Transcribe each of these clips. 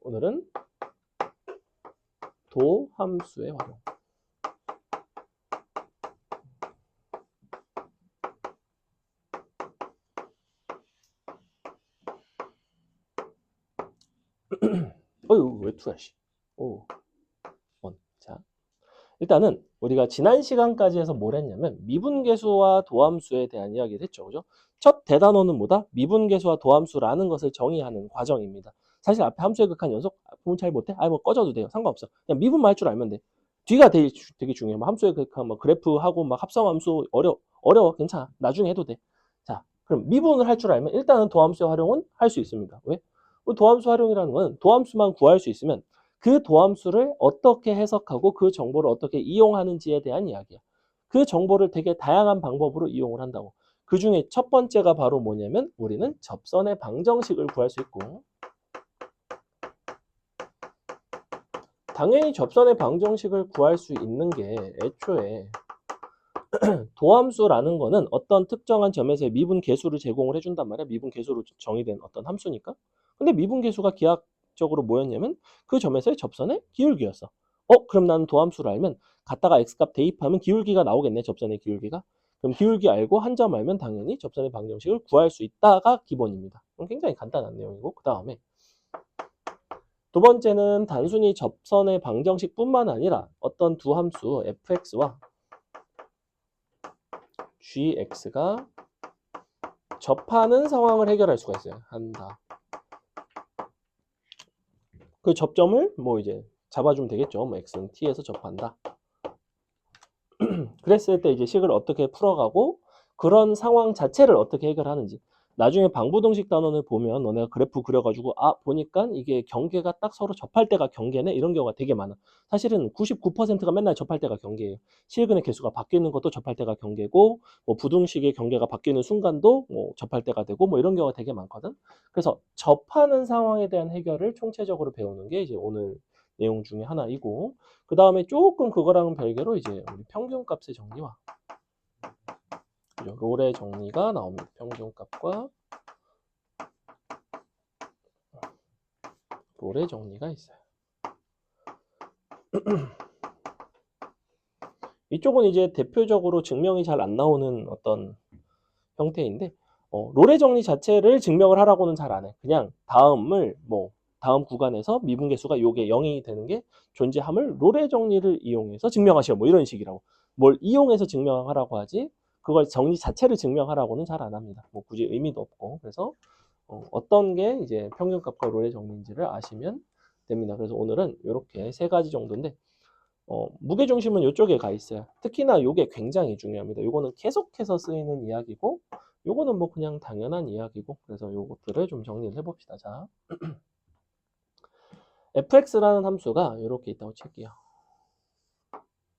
오늘은 도함수의 활용. 어휴, 왜 투야, 씨. 오, 자, 일단은 우리가 지난 시간까지 해서 뭘 했냐면 미분계수와 도함수에 대한 이야기를 했죠. 그죠? 첫 대단원은 뭐다? 미분계수와 도함수라는 것을 정의하는 과정입니다. 사실 앞에 함수의 극한 연속 보면 잘 못해? 뭐 꺼져도 돼요. 상관없어. 그냥 미분만 할 줄 알면 돼. 뒤가 되게 중요해. 뭐 함수의 극한, 뭐 그래프하고 막 합성함수 어려워. 괜찮아. 나중에 해도 돼. 자, 그럼 미분을 할 줄 알면 일단은 도함수의 활용은 할 수 있습니다. 왜? 도함수 활용이라는 건 도함수만 구할 수 있으면 그 도함수를 어떻게 해석하고 그 정보를 어떻게 이용하는지에 대한 이야기야. 그 정보를 되게 다양한 방법으로 이용을 한다고. 그 중에 첫 번째가 바로 뭐냐면 우리는 접선의 방정식을 구할 수 있고, 당연히 접선의 방정식을 구할 수 있는 게 애초에 도함수라는 거는 어떤 특정한 점에서의 미분 계수를 제공을 해준단 말이야. 미분 계수로 정의된 어떤 함수니까. 근데 미분 계수가 기하학적으로 뭐였냐면 그 점에서의 접선의 기울기였어. 그럼 나는 도함수를 알면 갖다가 x값 대입하면 기울기가 나오겠네. 접선의 기울기가. 그럼 기울기 알고 한 점 알면 당연히 접선의 방정식을 구할 수 있다가 기본입니다. 굉장히 간단한 내용이고, 그 다음에 두 번째는 단순히 접선의 방정식뿐만 아니라 어떤 두 함수 fx와 gx가 접하는 상황을 해결할 수가 있어요. 한다. 그 접점을 뭐 이제 잡아주면 되겠죠. 뭐 x는 t에서 접한다. 그랬을 때 이제 식을 어떻게 풀어가고 그런 상황 자체를 어떻게 해결하는지. 나중에 방부동식 단원을 보면 너네가 그래프 그려가지고 보니까 이게 경계가 딱 서로 접할 때가 경계네 이런 경우가 되게 많아. 사실은 99%가 맨날 접할 때가 경계예요. 실근의 개수가 바뀌는 것도 접할 때가 경계고, 뭐 부등식의 경계가 바뀌는 순간도 뭐 접할 때가 되고, 뭐 이런 경우가 되게 많거든. 그래서 접하는 상황에 대한 해결을 총체적으로 배우는 게 이제 오늘 내용 중에 하나이고, 그 다음에 조금 그거랑은 별개로 이제 우리 평균값의 정리와 롤의 정리가 나옵니다. 평균값과 롤의 정리가 있어요. 이쪽은 이제 대표적으로 증명이 잘 안 나오는 어떤 형태인데, 롤의 정리 자체를 증명을 하라고는 잘 안 해. 그냥 다음 구간에서 미분계수가 요게 0이 되는 게 존재함을 롤의 정리를 이용해서 증명하시오. 뭐 이런 식이라고. 뭘 이용해서 증명하라고 하지, 그걸 정리 자체를 증명하라고는 잘 안 합니다. 뭐 굳이 의미도 없고. 그래서 어떤 게 이제 평균값과 롤의 정리인지를 아시면 됩니다. 그래서 오늘은 이렇게 세 가지 정도인데, 무게중심은 이쪽에 가 있어요. 특히나 이게 굉장히 중요합니다. 이거는 계속해서 쓰이는 이야기고, 요거는 뭐 그냥 당연한 이야기고, 그래서 요것들을 좀 정리를 해봅시다. 자, fx라는 함수가 이렇게 있다고 칠게요.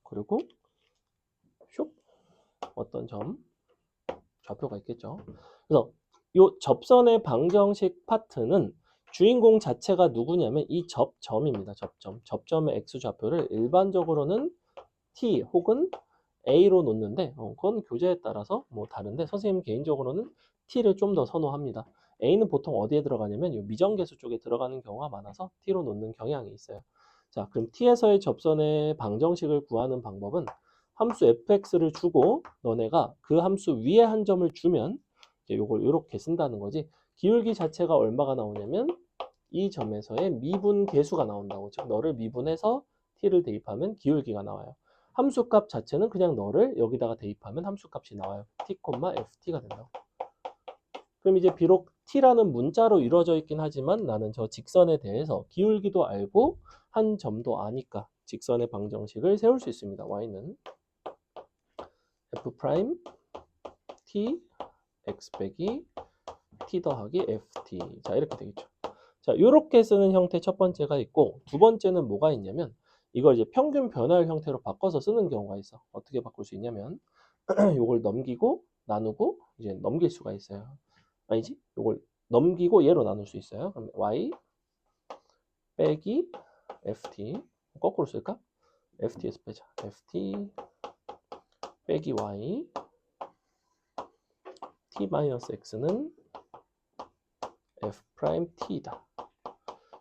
그리고 슉 어떤 점 좌표가 있겠죠. 그래서 요 접선의 방정식 파트는 주인공 자체가 누구냐면 이 접점입니다. 접점의 x좌표를 일반적으로는 t 혹은 a로 놓는데, 그건 교재에 따라서 뭐 다른데 선생님 개인적으로는 t를 좀 더 선호합니다. a는 보통 어디에 들어가냐면 이 미정계수 쪽에 들어가는 경우가 많아서 t로 놓는 경향이 있어요. 자, 그럼 t에서의 접선의 방정식을 구하는 방법은 함수 fx를 주고 너네가 그 함수 위에 한 점을 주면 요걸 이렇게 쓴다는 거지. 기울기 자체가 얼마가 나오냐면 이 점에서의 미분 계수가 나온다고. 즉 너를 미분해서 t를 대입하면 기울기가 나와요. 함수값 자체는 그냥 너를 여기다가 대입하면 함수값이 나와요. t, ft가 된다고. 그럼 이제 비록 t라는 문자로 이루어져 있긴 하지만 나는 저 직선에 대해서 기울기도 알고 한 점도 아니까 직선의 방정식을 세울 수 있습니다. y는 f 프라임 t x 빼기 t 더하기 ft. 자, 이렇게 되겠죠. 자, 이렇게 쓰는 형태 첫 번째가 있고, 두 번째는 뭐가 있냐면 이걸 이제 평균 변화율 형태로 바꿔서 쓰는 경우가 있어. 어떻게 바꿀 수 있냐면 요걸 넘기고 나누고 이제 넘길 수가 있어요. 아니지? 요걸 넘기고 얘로 나눌 수 있어요. 그럼 y 빼기 ft 거꾸로 쓸까? ft에서 빼자. ft 빼기 y t-x는 f 프라임 t다.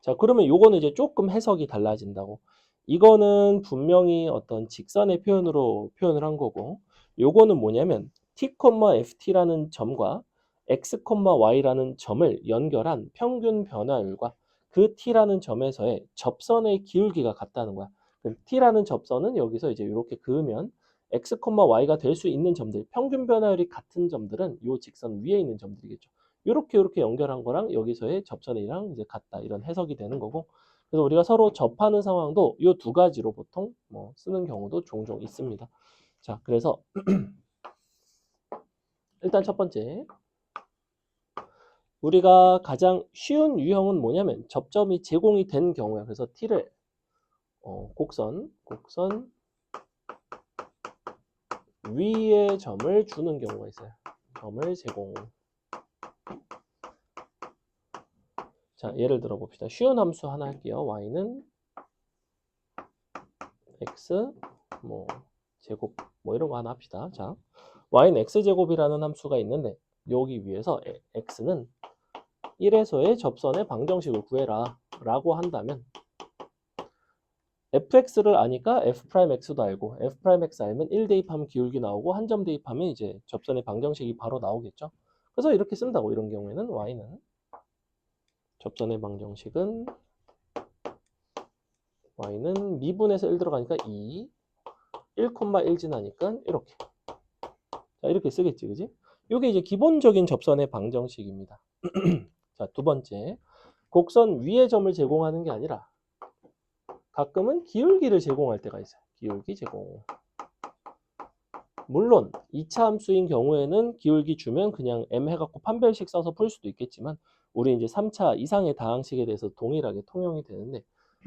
자, 그러면 요거는 이제 조금 해석이 달라진다고. 이거는 분명히 어떤 직선의 표현으로 표현을 한 거고, 요거는 뭐냐면 t, ft라는 점과 x, y라는 점을 연결한 평균 변화율과 그 t라는 점에서의 접선의 기울기가 같다는 거야. 그럼 t라는 접선은 여기서 이제 이렇게 그으면 x, y가 될 수 있는 점들, 평균 변화율이 같은 점들은 요 직선 위에 있는 점들이겠죠. 이렇게 연결한 거랑 여기서의 접선이랑 이제 같다, 이런 해석이 되는 거고, 그래서 우리가 서로 접하는 상황도 이 두 가지로 보통 뭐 쓰는 경우도 종종 있습니다. 자, 그래서 일단 첫 번째, 우리가 가장 쉬운 유형은 뭐냐면 접점이 제공이 된 경우야. 그래서 t를 곡선 위에 점을 주는 경우가 있어요. 점을 제공. 자, 예를 들어 봅시다. 쉬운 함수 하나 할게요. y는 x 뭐 제곱 뭐 이런 거 하나 합시다. 자, y는 x제곱이라는 함수가 있는데 여기 위에서 x는 1에서의 접선의 방정식을 구해라 라고 한다면 fx를 아니까 f'x도 알고 f'x 알면 1 대입하면 기울기 나오고 한 점 대입하면 이제 접선의 방정식이 바로 나오겠죠. 그래서 이렇게 쓴다고. 이런 경우에는 y는 접선의 방정식은 y는 미분에서 1 들어가니까 2 1,1 지나니까 이렇게. 자, 이렇게 쓰겠지, 그지? 이게 이제 기본적인 접선의 방정식입니다. 자, 두 번째, 곡선 위에 점을 제공하는 게 아니라 가끔은 기울기를 제공할 때가 있어요. 기울기 제공. 물론 2차 함수인 경우에는 기울기 주면 그냥 m 해갖고 판별식 써서 풀 수도 있겠지만 우리 이제 3차 이상의 다항식에 대해서 동일하게 통용이 되는데,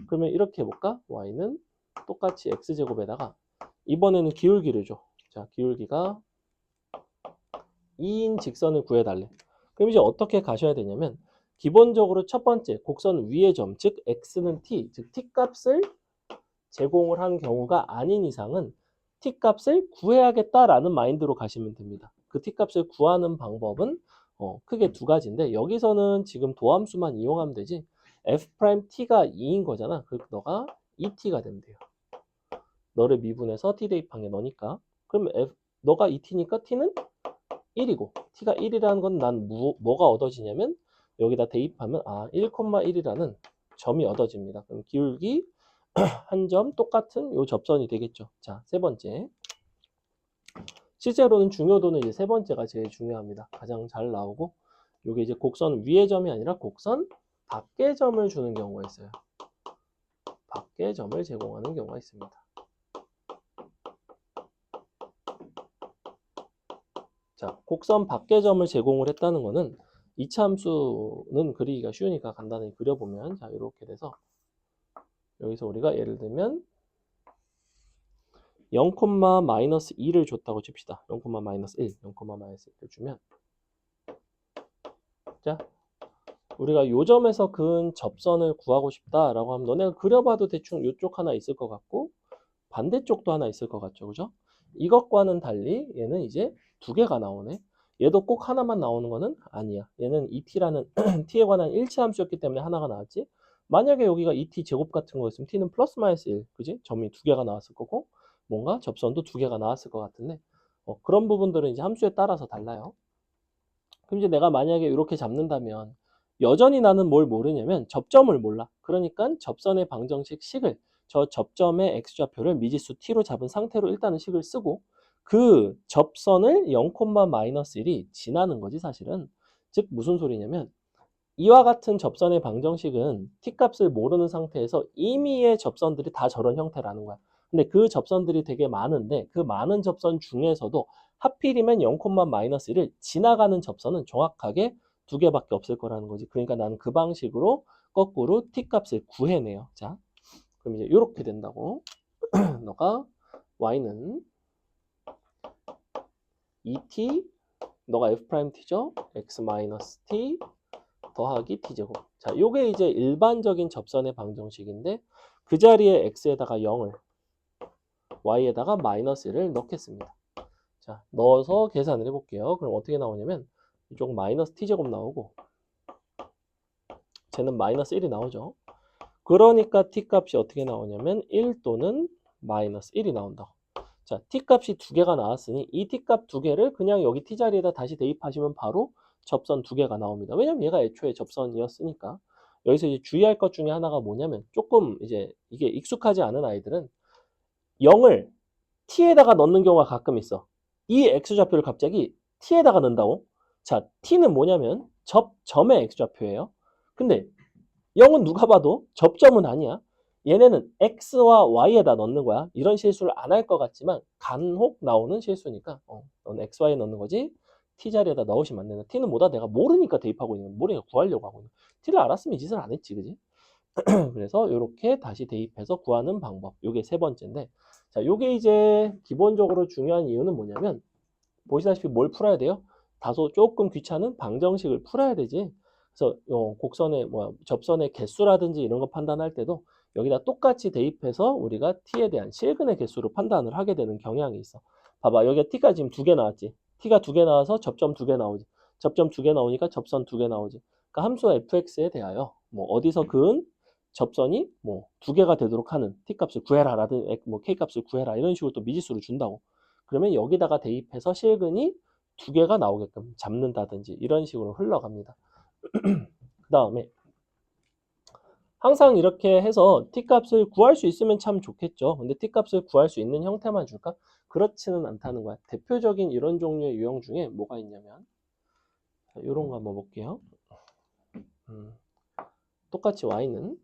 그러면 이렇게 해볼까? y는 똑같이 x제곱에다가 이번에는 기울기를 줘. 자, 기울기가 2인 직선을 구해달래. 그럼 이제 어떻게 가셔야 되냐면 기본적으로 첫 번째 곡선 위의 점, 즉 x는 t, 즉 t 값을 제공을 한 경우가 아닌 이상은 t 값을 구해야겠다라는 마인드로 가시면 됩니다. 그 t 값을 구하는 방법은 크게 두 가지인데 여기서는 지금 도함수만 이용하면 되지 f't가 2인 거잖아. 그래서 너가 2t가 되면 돼요. 너를 미분해서 t 대입한 게 너니까. 그럼 너가 2t니까 t는 1이고 t가 1이라는 건 난 뭐가 얻어지냐면 여기다 대입하면 1,1이라는 점이 얻어집니다. 그럼 기울기 한 점 똑같은 요 접선이 되겠죠. 자, 세 번째. 실제로는 중요도는 이제 세 번째가 제일 중요합니다. 가장 잘 나오고 요게 이제 곡선 위의 점이 아니라 곡선 밖의 점을 주는 경우가 있어요. 밖의 점을 제공하는 경우가 있습니다. 자, 곡선 밖의 점을 제공을 했다는 거는 2차 함수는 그리기가 쉬우니까 간단히 그려보면 자, 이렇게 돼서 여기서 우리가 예를 들면 0,-2를 줬다고 칩시다. 0,-1, 0,-1을 주면 자, 우리가 요 점에서 그은 접선을 구하고 싶다라고 하면 너네가 그려봐도 대충 요쪽 하나 있을 것 같고 반대쪽도 하나 있을 것 같죠, 그죠? 이것과는 달리 얘는 이제 두 개가 나오네. 얘도 꼭 하나만 나오는 거는 아니야. 얘는 ET라는 t에 관한 일치 함수였기 때문에 하나가 나왔지. 만약에 여기가 ET 제곱 같은 거였으면 t는 플러스 마이너스 1, 그지? 점이 두 개가 나왔을 거고 뭔가 접선도 두 개가 나왔을 것 같은데 그런 부분들은 이제 함수에 따라서 달라요. 그럼 이제 내가 만약에 이렇게 잡는다면 여전히 나는 뭘 모르냐면 접점을 몰라. 그러니까 접선의 방정식 식을 저 접점의 x좌표를 미지수 t로 잡은 상태로 일단은 식을 쓰고 그 접선을 0,-1이 지나는 거지 사실은. 즉 무슨 소리냐면 이와 같은 접선의 방정식은 t값을 모르는 상태에서 임의의 접선들이 다 저런 형태라는 거야. 근데 그 접선들이 되게 많은데 그 많은 접선 중에서도 하필이면 0,-1을 지나가는 접선은 정확하게 두 개밖에 없을 거라는 거지. 그러니까 나는 그 방식으로 거꾸로 t값을 구해내요. 자, 그럼 이제 이렇게 된다고. 너가 y는 2t, 너가 f't죠? x-t 더하기 t제곱. 자, 요게 이제 일반적인 접선의 방정식인데 그 자리에 x에다가 0을 y에다가 -1을 넣겠습니다. 자, 넣어서 계산을 해볼게요. 그럼 어떻게 나오냐면 이쪽 -t제곱 나오고 쟤는 -1이 나오죠. 그러니까 t값이 어떻게 나오냐면 1 또는 마이너스 1이 나온다고. 자, t값이 두 개가 나왔으니 이 t값 두 개를 그냥 여기 t 자리에다 다시 대입하시면 바로 접선 두 개가 나옵니다. 왜냐면 얘가 애초에 접선이었으니까. 여기서 이제 주의할 것 중에 하나가 뭐냐면 조금 이제 이게 익숙하지 않은 아이들은 0을 t에다가 넣는 경우가 가끔 있어. 이 x좌표를 갑자기 t에다가 넣는다고? 자, t는 뭐냐면 점의 x좌표예요. 근데 0은 누가 봐도 접점은 아니야. 얘네는 x와 y에다 넣는 거야. 이런 실수를 안 할 것 같지만 간혹 나오는 실수니까 넌 x, y 넣는 거지 t 자리에다 넣으시면 안 된다. t는 뭐다? 내가 모르니까 대입하고 있는 거야. 모르니까 구하려고 하고 있는 거야. t를 알았으면 이 짓을 안 했지, 그지? 그래서 이렇게 다시 대입해서 구하는 방법. 이게 세 번째인데, 자, 요게 이제 기본적으로 중요한 이유는 뭐냐면 보시다시피 뭘 풀어야 돼요? 다소 조금 귀찮은 방정식을 풀어야 되지. 그래서 곡선의 접선의 개수라든지 이런 거 판단할 때도 여기다 똑같이 대입해서 우리가 t에 대한 실근의 개수로 판단을 하게 되는 경향이 있어. 봐봐, 여기가 t가 지금 두 개 나왔지. t가 두 개 나와서 접점 두 개 나오지. 접점 두 개 나오니까 접선 두 개 나오지. 그러니까 함수 fx에 대하여 뭐 어디서 그은 접선이 뭐 두 개가 되도록 하는 t값을 구해라라든지 뭐 k값을 구해라 이런 식으로 또 미지수를 준다고. 그러면 여기다가 대입해서 실근이 두 개가 나오게끔 잡는다든지 이런 식으로 흘러갑니다. 그 다음에 항상 이렇게 해서 t값을 구할 수 있으면 참 좋겠죠. 근데 t값을 구할 수 있는 형태만 줄까? 그렇지는 않다는 거야. 대표적인 이런 종류의 유형 중에 뭐가 있냐면 이런 거 한번 볼게요. 똑같이 y는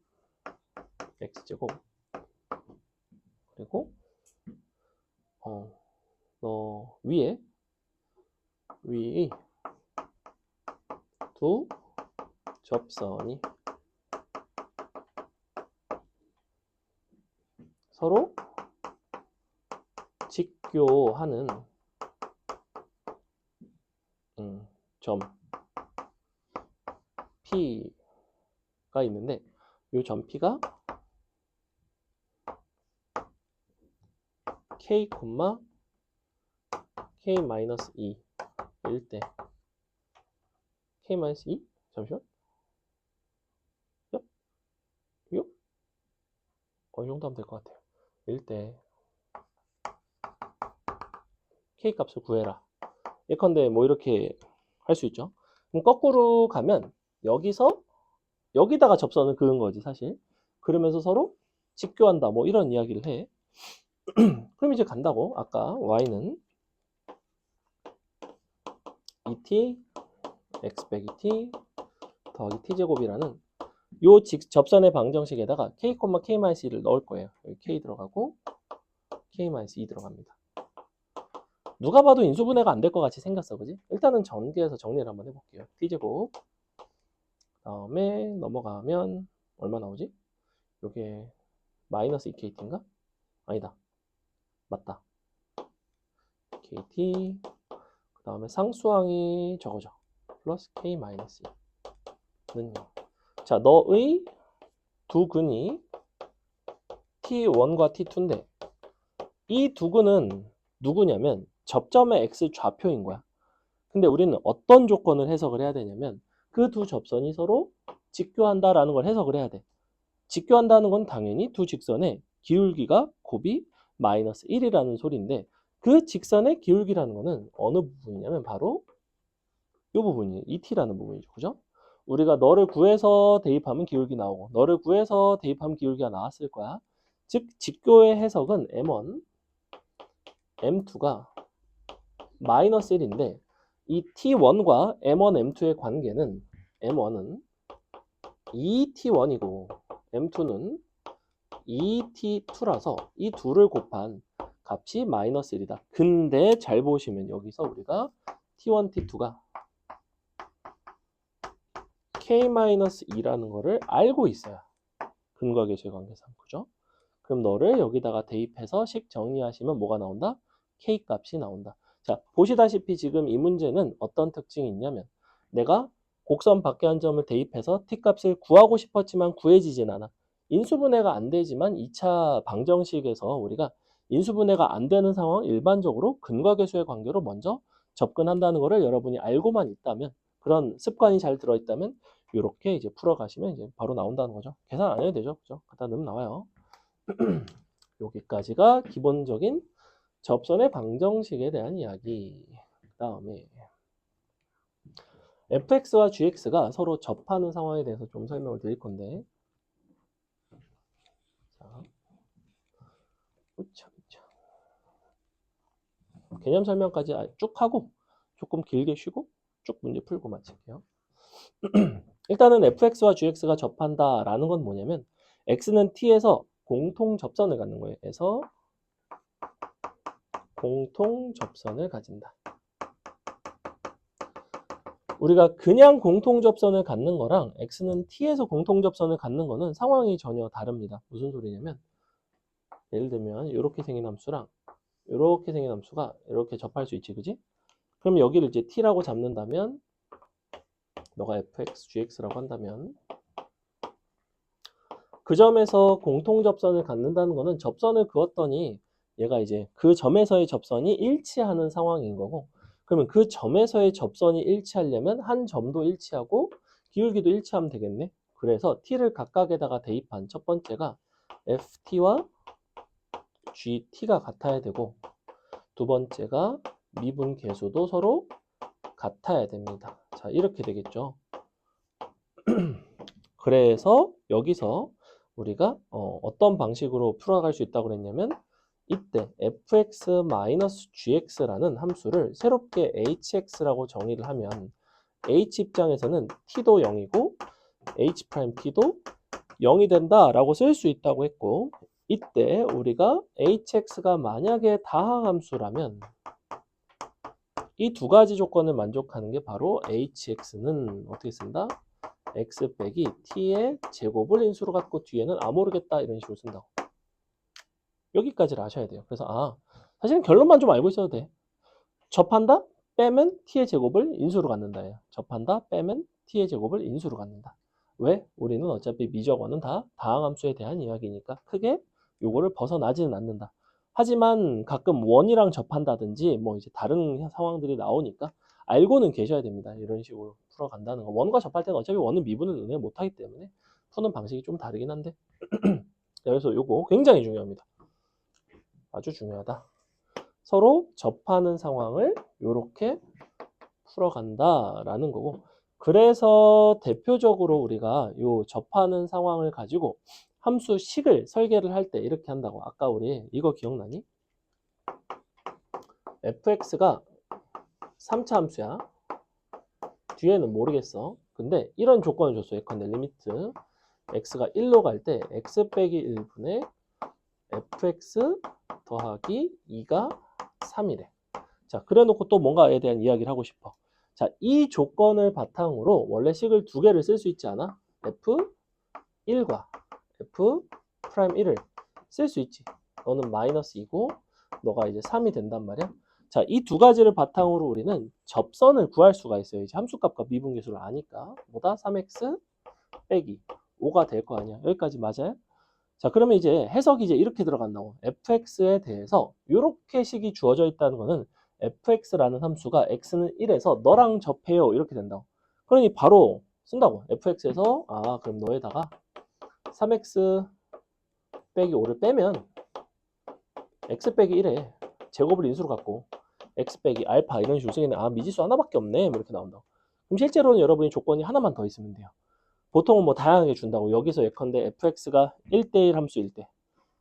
x제곱 그리고 너 위에 두 접선이 서로 직교하는 점 P가 있는데 이 점 P가 K, K-2일 때 K-2? 잠시만. 요? 이 정도 하면 될 것 같아요. 일 때 K 값을 구해라. 예컨대 뭐 이렇게 할 수 있죠. 그럼 거꾸로 가면 여기다가 접선을 그은 거지 사실. 그러면서 서로 직교한다 뭐 이런 이야기를 해. 그럼 이제 간다고. 아까 y는 2t x 빼기 t 더하기 t제곱이라는 요 접선의 방정식에다가 k, k-2를 넣을 거예요. 여기 k 들어가고 k-2 들어갑니다. 누가 봐도 인수분해가 안 될 것 같이 생겼어, 그지? 일단은 전개해서 정리를 한번 해볼게요. t제곱 다음에 넘어가면 얼마 나오지? 요게 마이너스 2kt인가? 아니다. 맞다. kt 그 다음에 상수항이 저거죠. 플러스 k-2는 0. 자, 너의 두 근이 t1과 t2인데 이 두 근은 누구냐면 접점의 x 좌표인 거야. 근데 우리는 어떤 조건을 해석을 해야 되냐면 그 두 접선이 서로 직교한다라는 걸 해석을 해야 돼. 직교한다는 건 당연히 두 직선의 기울기가 곱이 마이너스 1이라는 소리인데 그 직선의 기울기라는 거는 어느 부분이냐면 바로 이 부분이 ET라는 부분이죠. 그죠? 우리가 너를 구해서 대입하면 기울기 나오고 너를 구해서 대입하면 기울기가 나왔을 거야. 즉 직교의 해석은 M1, M2가 마이너스 1인데 이 T1과 M1, M2의 관계는 M1은 2T1이고 M2는 2T2라서 이 둘을 곱한 값이 마이너스 1이다. 근데 잘 보시면 여기서 우리가 T1, T2가 K-2라는 거를 알고 있어요. 근과계수의 관계상. 그죠? 그럼 너를 여기다가 대입해서 식 정리하시면 뭐가 나온다? K 값이 나온다. 자, 보시다시피 지금 이 문제는 어떤 특징이 있냐면 내가 곡선 밖에 한 점을 대입해서 t 값을 구하고 싶었지만 구해지진 않아. 인수분해가 안 되지만 2차 방정식에서 우리가 인수분해가 안 되는 상황 일반적으로 근과계수의 관계로 먼저 접근한다는 것을 여러분이 알고만 있다면 그런 습관이 잘 들어있다면 이렇게 이제 풀어가시면 이제 바로 나온다는 거죠. 계산 안 해도 되죠. 그죠? 갖다 넣으면 나와요. 여기까지가 기본적인 접선의 방정식에 대한 이야기. 그 다음에 fx와 gx가 서로 접하는 상황에 대해서 좀 설명을 드릴 건데, 자, 개념 설명까지 쭉 하고 조금 길게 쉬고 쭉 문제 풀고 마칠게요. 일단은 fx와 gx가 접한다라는 건 뭐냐면 x는 t에서 공통 접선을 갖는 거예요. 그래서 공통 접선을 가진다. 우리가 그냥 공통 접선을 갖는 거랑 x는 t에서 공통 접선을 갖는 거는 상황이 전혀 다릅니다. 무슨 소리냐면 예를 들면 이렇게 생긴 함수랑 이렇게 생긴 함수가 이렇게 접할 수 있지, 그지? 그럼 여기를 이제 t라고 잡는다면 너가 fx, gx라고 한다면 그 점에서 공통 접선을 갖는다는 거는 접선을 그었더니 얘가 이제 그 점에서의 접선이 일치하는 상황인 거고, 그러면 그 점에서의 접선이 일치하려면 한 점도 일치하고 기울기도 일치하면 되겠네. 그래서 t를 각각에다가 대입한 첫 번째가 ft와 gt가 같아야 되고, 두 번째가 미분 계수도 서로 같아야 됩니다. 자, 이렇게 되겠죠. 그래서 여기서 우리가 어떤 방식으로 풀어갈 수 있다고 그랬냐면 이때 fx-gx라는 함수를 새롭게 hx라고 정의를 하면 h 입장에서는 t도 0이고 h't도 0이 된다라고 쓸 수 있다고 했고, 이때 우리가 hx가 만약에 다항함수라면 이 두 가지 조건을 만족하는 게 바로 hx는 어떻게 쓴다? x 빼기 t의 제곱을 인수로 갖고 뒤에는 모르겠다 이런 식으로 쓴다고. 여기까지를 아셔야 돼요. 그래서 사실은 결론만 좀 알고 있어도 돼. 접한다? 빼면 t의 제곱을 인수로 갖는다예요. 접한다? 빼면 t의 제곱을 인수로 갖는다. 왜? 우리는 어차피 미적어는 다 다항함수에 대한 이야기니까 크게 요거를 벗어나지는 않는다. 하지만 가끔 원이랑 접한다든지 뭐 이제 다른 상황들이 나오니까 알고는 계셔야 됩니다. 이런 식으로 풀어간다는 거. 원과 접할 때는 어차피 원은 미분을 은혜 못하기 때문에 푸는 방식이 좀 다르긴 한데 그래서 요거 굉장히 중요합니다. 아주 중요하다. 서로 접하는 상황을 이렇게 풀어간다라는 거고, 그래서 대표적으로 우리가 요 접하는 상황을 가지고 함수식을 설계를 할 때 이렇게 한다고. 아까 우리 이거 기억나니? fx가 3차 함수야. 뒤에는 모르겠어. 근데 이런 조건을 줬어. 예컨대 리미트 x가 1로 갈 때 x 빼기 1분의 fx 더하기 2가 3이래. 자, 그래놓고 또 뭔가에 대한 이야기를 하고 싶어. 자, 이 조건을 바탕으로 원래 식을 두 개를 쓸 수 있지 않아? f1과 f'1을 쓸 수 있지. 너는 마이너스 2고 너가 이제 3이 된단 말이야. 자, 이 두 가지를 바탕으로 우리는 접선을 구할 수가 있어요. 이제 함수값과 미분계수를 아니까. 뭐다? 3x 빼기 5가 될 거 아니야. 여기까지 맞아요? 자, 그러면 이제 해석이 이제 이렇게 들어간다고. fx에 대해서 이렇게 식이 주어져 있다는 거는 fx라는 함수가 x는 1에서 너랑 접해요. 이렇게 된다고. 그러니 바로 쓴다고. fx에서 그럼 너에다가 3x 빼기 5를 빼면 x 빼기 1에 제곱을 인수로 갖고 x 빼기 알파 이런 식으로 쓰겠네. 미지수 하나밖에 없네. 뭐 이렇게 나온다고. 그럼 실제로는 여러분이 조건이 하나만 더 있으면 돼요. 보통은 뭐 다양하게 준다고. 여기서 예컨대 fx가 1대1 함수일 때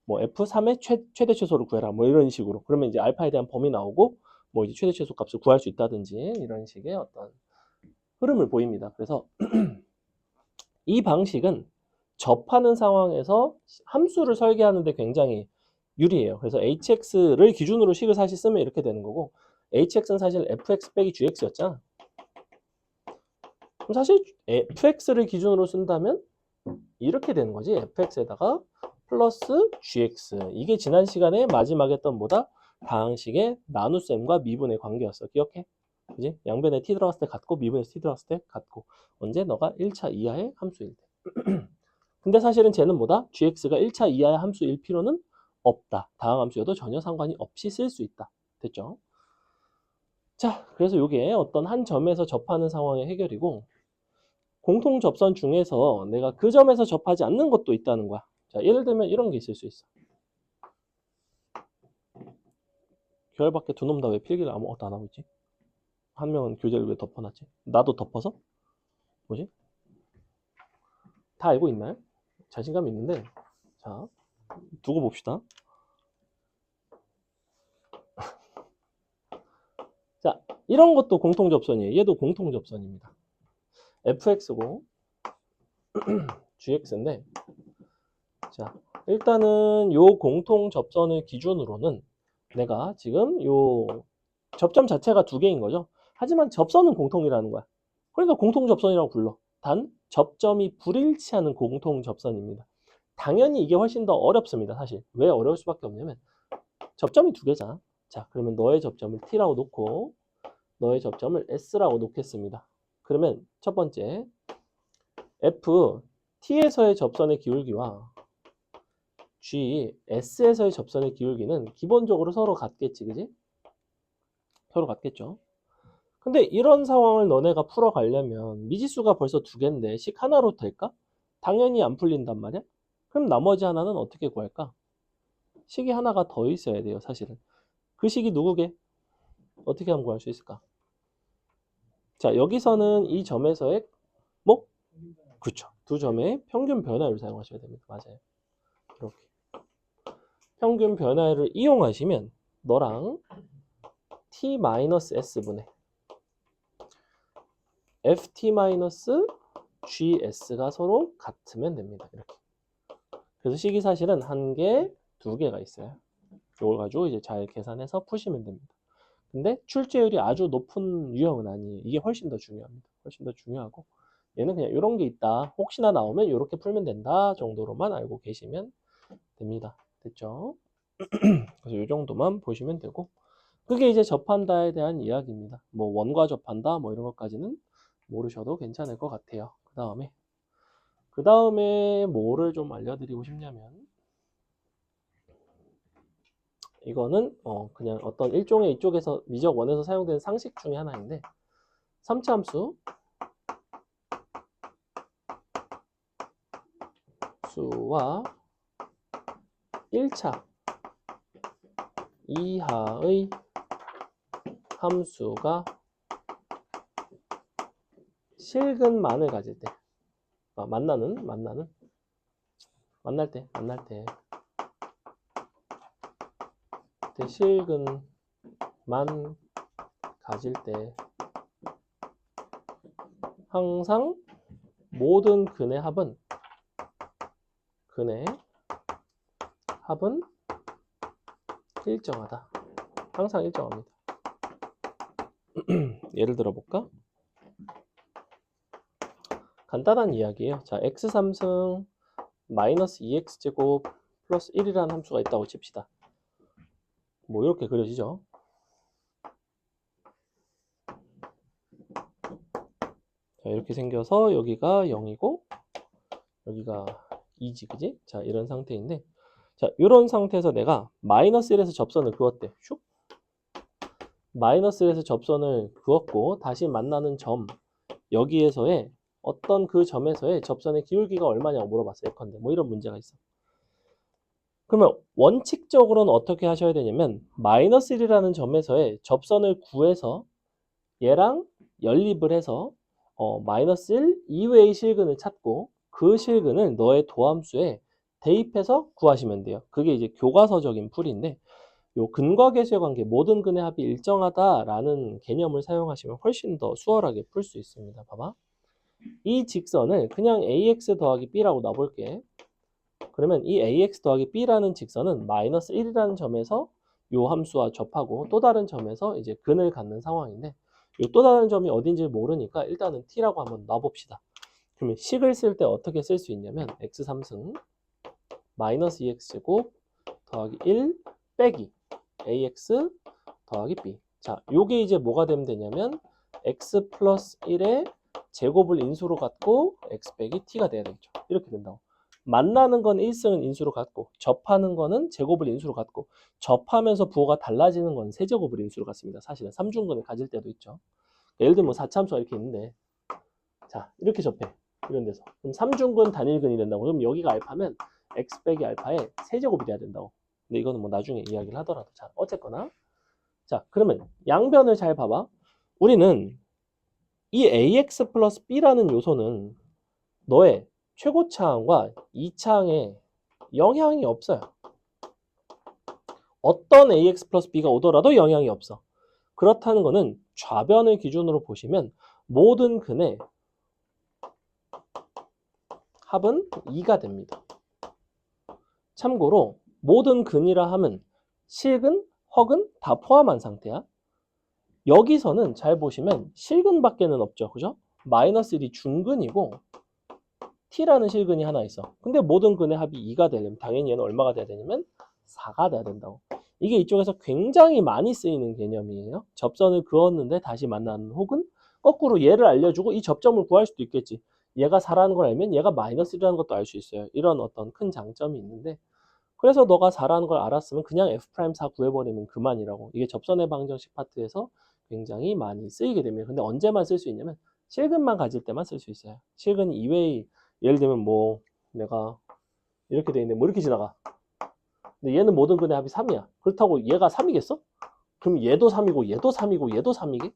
뭐 f3의 최대 최소를 구해라 뭐 이런 식으로. 그러면 이제 알파에 대한 범위 나오고 뭐 이제 최대 최소 값을 구할 수 있다든지 이런 식의 어떤 흐름을 보입니다. 그래서 이 방식은 접하는 상황에서 함수를 설계하는데 굉장히 유리해요. 그래서 hx를 기준으로 식을 사실 쓰면 이렇게 되는 거고, hx는 사실 fx 빼기 gx였잖아. 그럼 사실 fx를 기준으로 쓴다면 이렇게 되는 거지. fx에다가 플러스 gx. 이게 지난 시간에 마지막에 했던 뭐다? 다항식의 나눗셈과 미분의 관계였어. 기억해? 그지? 양변에 t 들어갔을 때 같고 미분에 t 들어갔을 때 같고. 언제? 너가 1차 이하의 함수일 때. 근데 사실은 쟤는 뭐다? gx가 1차 이하의 함수일 필요는 없다. 다항함수여도 전혀 상관이 없이 쓸 수 있다. 됐죠? 자, 그래서 이게 어떤 한 점에서 접하는 상황의 해결이고, 공통 접선 중에서 내가 그 점에서 접하지 않는 것도 있다는 거야. 자, 예를 들면 이런 게 있을 수 있어. 계열밖에 두 놈 다 왜 필기를 아무것도 안 하고 있지? 한 명은 교재를 왜 덮어놨지? 나도 덮어서? 뭐지? 다 알고 있나요? 자신감이 있는데. 자, 두고 봅시다. 자, 이런 것도 공통 접선이에요. 얘도 공통 접선입니다. fx고 gx인데, 자, 일단은 요 공통 접선을 기준으로는 내가 지금 요 접점 자체가 두 개인 거죠. 하지만 접선은 공통이라는 거야. 그러니까 공통 접선이라고 불러. 단 접점이 불일치하는 공통 접선입니다. 당연히 이게 훨씬 더 어렵습니다. 사실 왜 어려울 수밖에 없냐면 접점이 두 개잖아. 자, 그러면 너의 접점을 t라고 놓고 너의 접점을 s라고 놓겠습니다. 그러면 첫 번째 f t에서의 접선의 기울기와 g s에서의 접선의 기울기는 기본적으로 서로 같겠지, 그지? 서로 같겠죠. 근데 이런 상황을 너네가 풀어가려면 미지수가 벌써 두 개인데 식 하나로 될까? 당연히 안 풀린단 말이야. 그럼 나머지 하나는 어떻게 구할까? 식이 하나가 더 있어야 돼요, 사실은. 그 식이 누구게? 어떻게 하면 구할 수 있을까? 자, 여기서는 이 점에서의 뭐? 그쵸. 두 점의 평균 변화율을 사용하셔야 됩니다. 맞아요. 이렇게. 평균 변화율을 이용하시면 너랑 t-s분의 ft-gs가 서로 같으면 됩니다. 이렇게. 그래서 식이 사실은 한 개, 두 개가 있어요. 이걸 가지고 이제 잘 계산해서 푸시면 됩니다. 근데 출제율이 아주 높은 유형은 아니에요. 이게 훨씬 더 중요합니다. 훨씬 더 중요하고 얘는 그냥 이런 게 있다. 혹시나 나오면 이렇게 풀면 된다 정도로만 알고 계시면 됩니다. 됐죠? 그래서 이 정도만 보시면 되고 그게 이제 접한다에 대한 이야기입니다. 뭐 원과 접한다 뭐 이런 것까지는 모르셔도 괜찮을 것 같아요. 그 다음에 뭐를 좀 알려드리고 싶냐면 이거는 그냥 어떤 일종의 이쪽에서 미적 원에서 사용되는 상식 중에 하나인데 3차 함수 수와 1차 이하의 함수가 실근만을 가질 때 만날 때 실근만 가질 때 항상 모든 근의 합은 일정하다. 항상 일정합니다. 예를 들어 볼까? 간단한 이야기예요. 자, x3승 마이너스 2x제곱 플러스 1이라는 함수가 있다고 칩시다. 뭐 이렇게 그려지죠. 자, 이렇게 생겨서 여기가 0이고 여기가 2지, 그지? 자, 이런 상태인데 자, 이런 상태에서 내가 마이너스 1에서 접선을 그었대. 슉. 마이너스 1에서 접선을 그었고 다시 만나는 점 여기에서의 어떤 그 점에서의 접선의 기울기가 얼마냐고 물어봤어요. 예컨대 뭐 이런 문제가 있어. 그러면 원칙적으로는 어떻게 하셔야 되냐면 마이너스 1이라는 점에서의 접선을 구해서 얘랑 연립을 해서 마이너스 1 이외의 실근을 찾고 그 실근을 너의 도함수에 대입해서 구하시면 돼요. 그게 이제 교과서적인 풀인데 요 근과 계수의 관계 모든 근의 합이 일정하다라는 개념을 사용하시면 훨씬 더 수월하게 풀 수 있습니다. 봐봐. 이 직선을 그냥 ax 더하기 b라고 놔볼게. 그러면 이 ax 더하기 b라는 직선은 마이너스 1이라는 점에서 요 함수와 접하고 또 다른 점에서 이제 근을 갖는 상황인데 요 또 다른 점이 어딘지 모르니까 일단은 t라고 한번 놔봅시다. 그러면 식을 쓸 때 어떻게 쓸 수 있냐면 x3승 마이너스 2x제곱 더하기 1 빼기 ax 더하기 b. 자, 요게 이제 뭐가 되면 되냐면 x 플러스 1의 제곱을 인수로 갖고 x 빼기 t가 돼야 되겠죠. 이렇게 된다고. 만나는 건 1승은 인수로 갖고 접하는 거는 제곱을 인수로 갖고 접하면서 부호가 달라지는 건 세제곱을 인수로 갖습니다. 사실은 3중근을 가질 때도 있죠. 예를 들면 뭐 4참수가 이렇게 있는데 자, 이렇게 접해. 이런 데서. 그럼 3중근 단일근이 된다고. 그럼 여기가 알파면 x 빼기 알파의 세제곱이 돼야 된다고. 근데 이거는 뭐 나중에 이야기를 하더라도. 자, 어쨌거나. 자, 그러면 양변을 잘 봐봐. 우리는 이 ax 플러스 b라는 요소는 너의 최고차항과 이차항에 영향이 없어요. 어떤 ax 플러스 b가 오더라도 영향이 없어. 그렇다는 거는 좌변을 기준으로 보시면 모든 근의 합은 2가 됩니다. 참고로 모든 근이라 하면 실근, 허근 다 포함한 상태야. 여기서는 잘 보시면 실근밖에는 없죠. 그죠? 마이너스 1이 중근이고 t라는 실근이 하나 있어. 근데 모든 근의 합이 2가 되려면 당연히 얘는 얼마가 돼야 되냐면 4가 돼야 된다고. 이게 이쪽에서 굉장히 많이 쓰이는 개념이에요. 접선을 그었는데 다시 만나는, 혹은 거꾸로 얘를 알려주고 이 접점을 구할 수도 있겠지. 얘가 4라는 걸 알면 얘가 마이너스 1이라는 것도 알 수 있어요. 이런 어떤 큰 장점이 있는데, 그래서 너가 4라는 걸 알았으면 그냥 F'4 구해버리면 그만이라고. 이게 접선의 방정식 파트에서 굉장히 많이 쓰이게 됩니다. 근데 언제만 쓸 수 있냐면 실근만 가질 때만 쓸 수 있어요. 실근 이외의, 예를 들면 뭐 내가 이렇게 돼 있는데 뭐 이렇게 지나가. 근데 얘는 모든 근의 합이 3이야. 그렇다고 얘가 3이겠어? 그럼 얘도 3이고 얘도 3이고 얘도 3이게?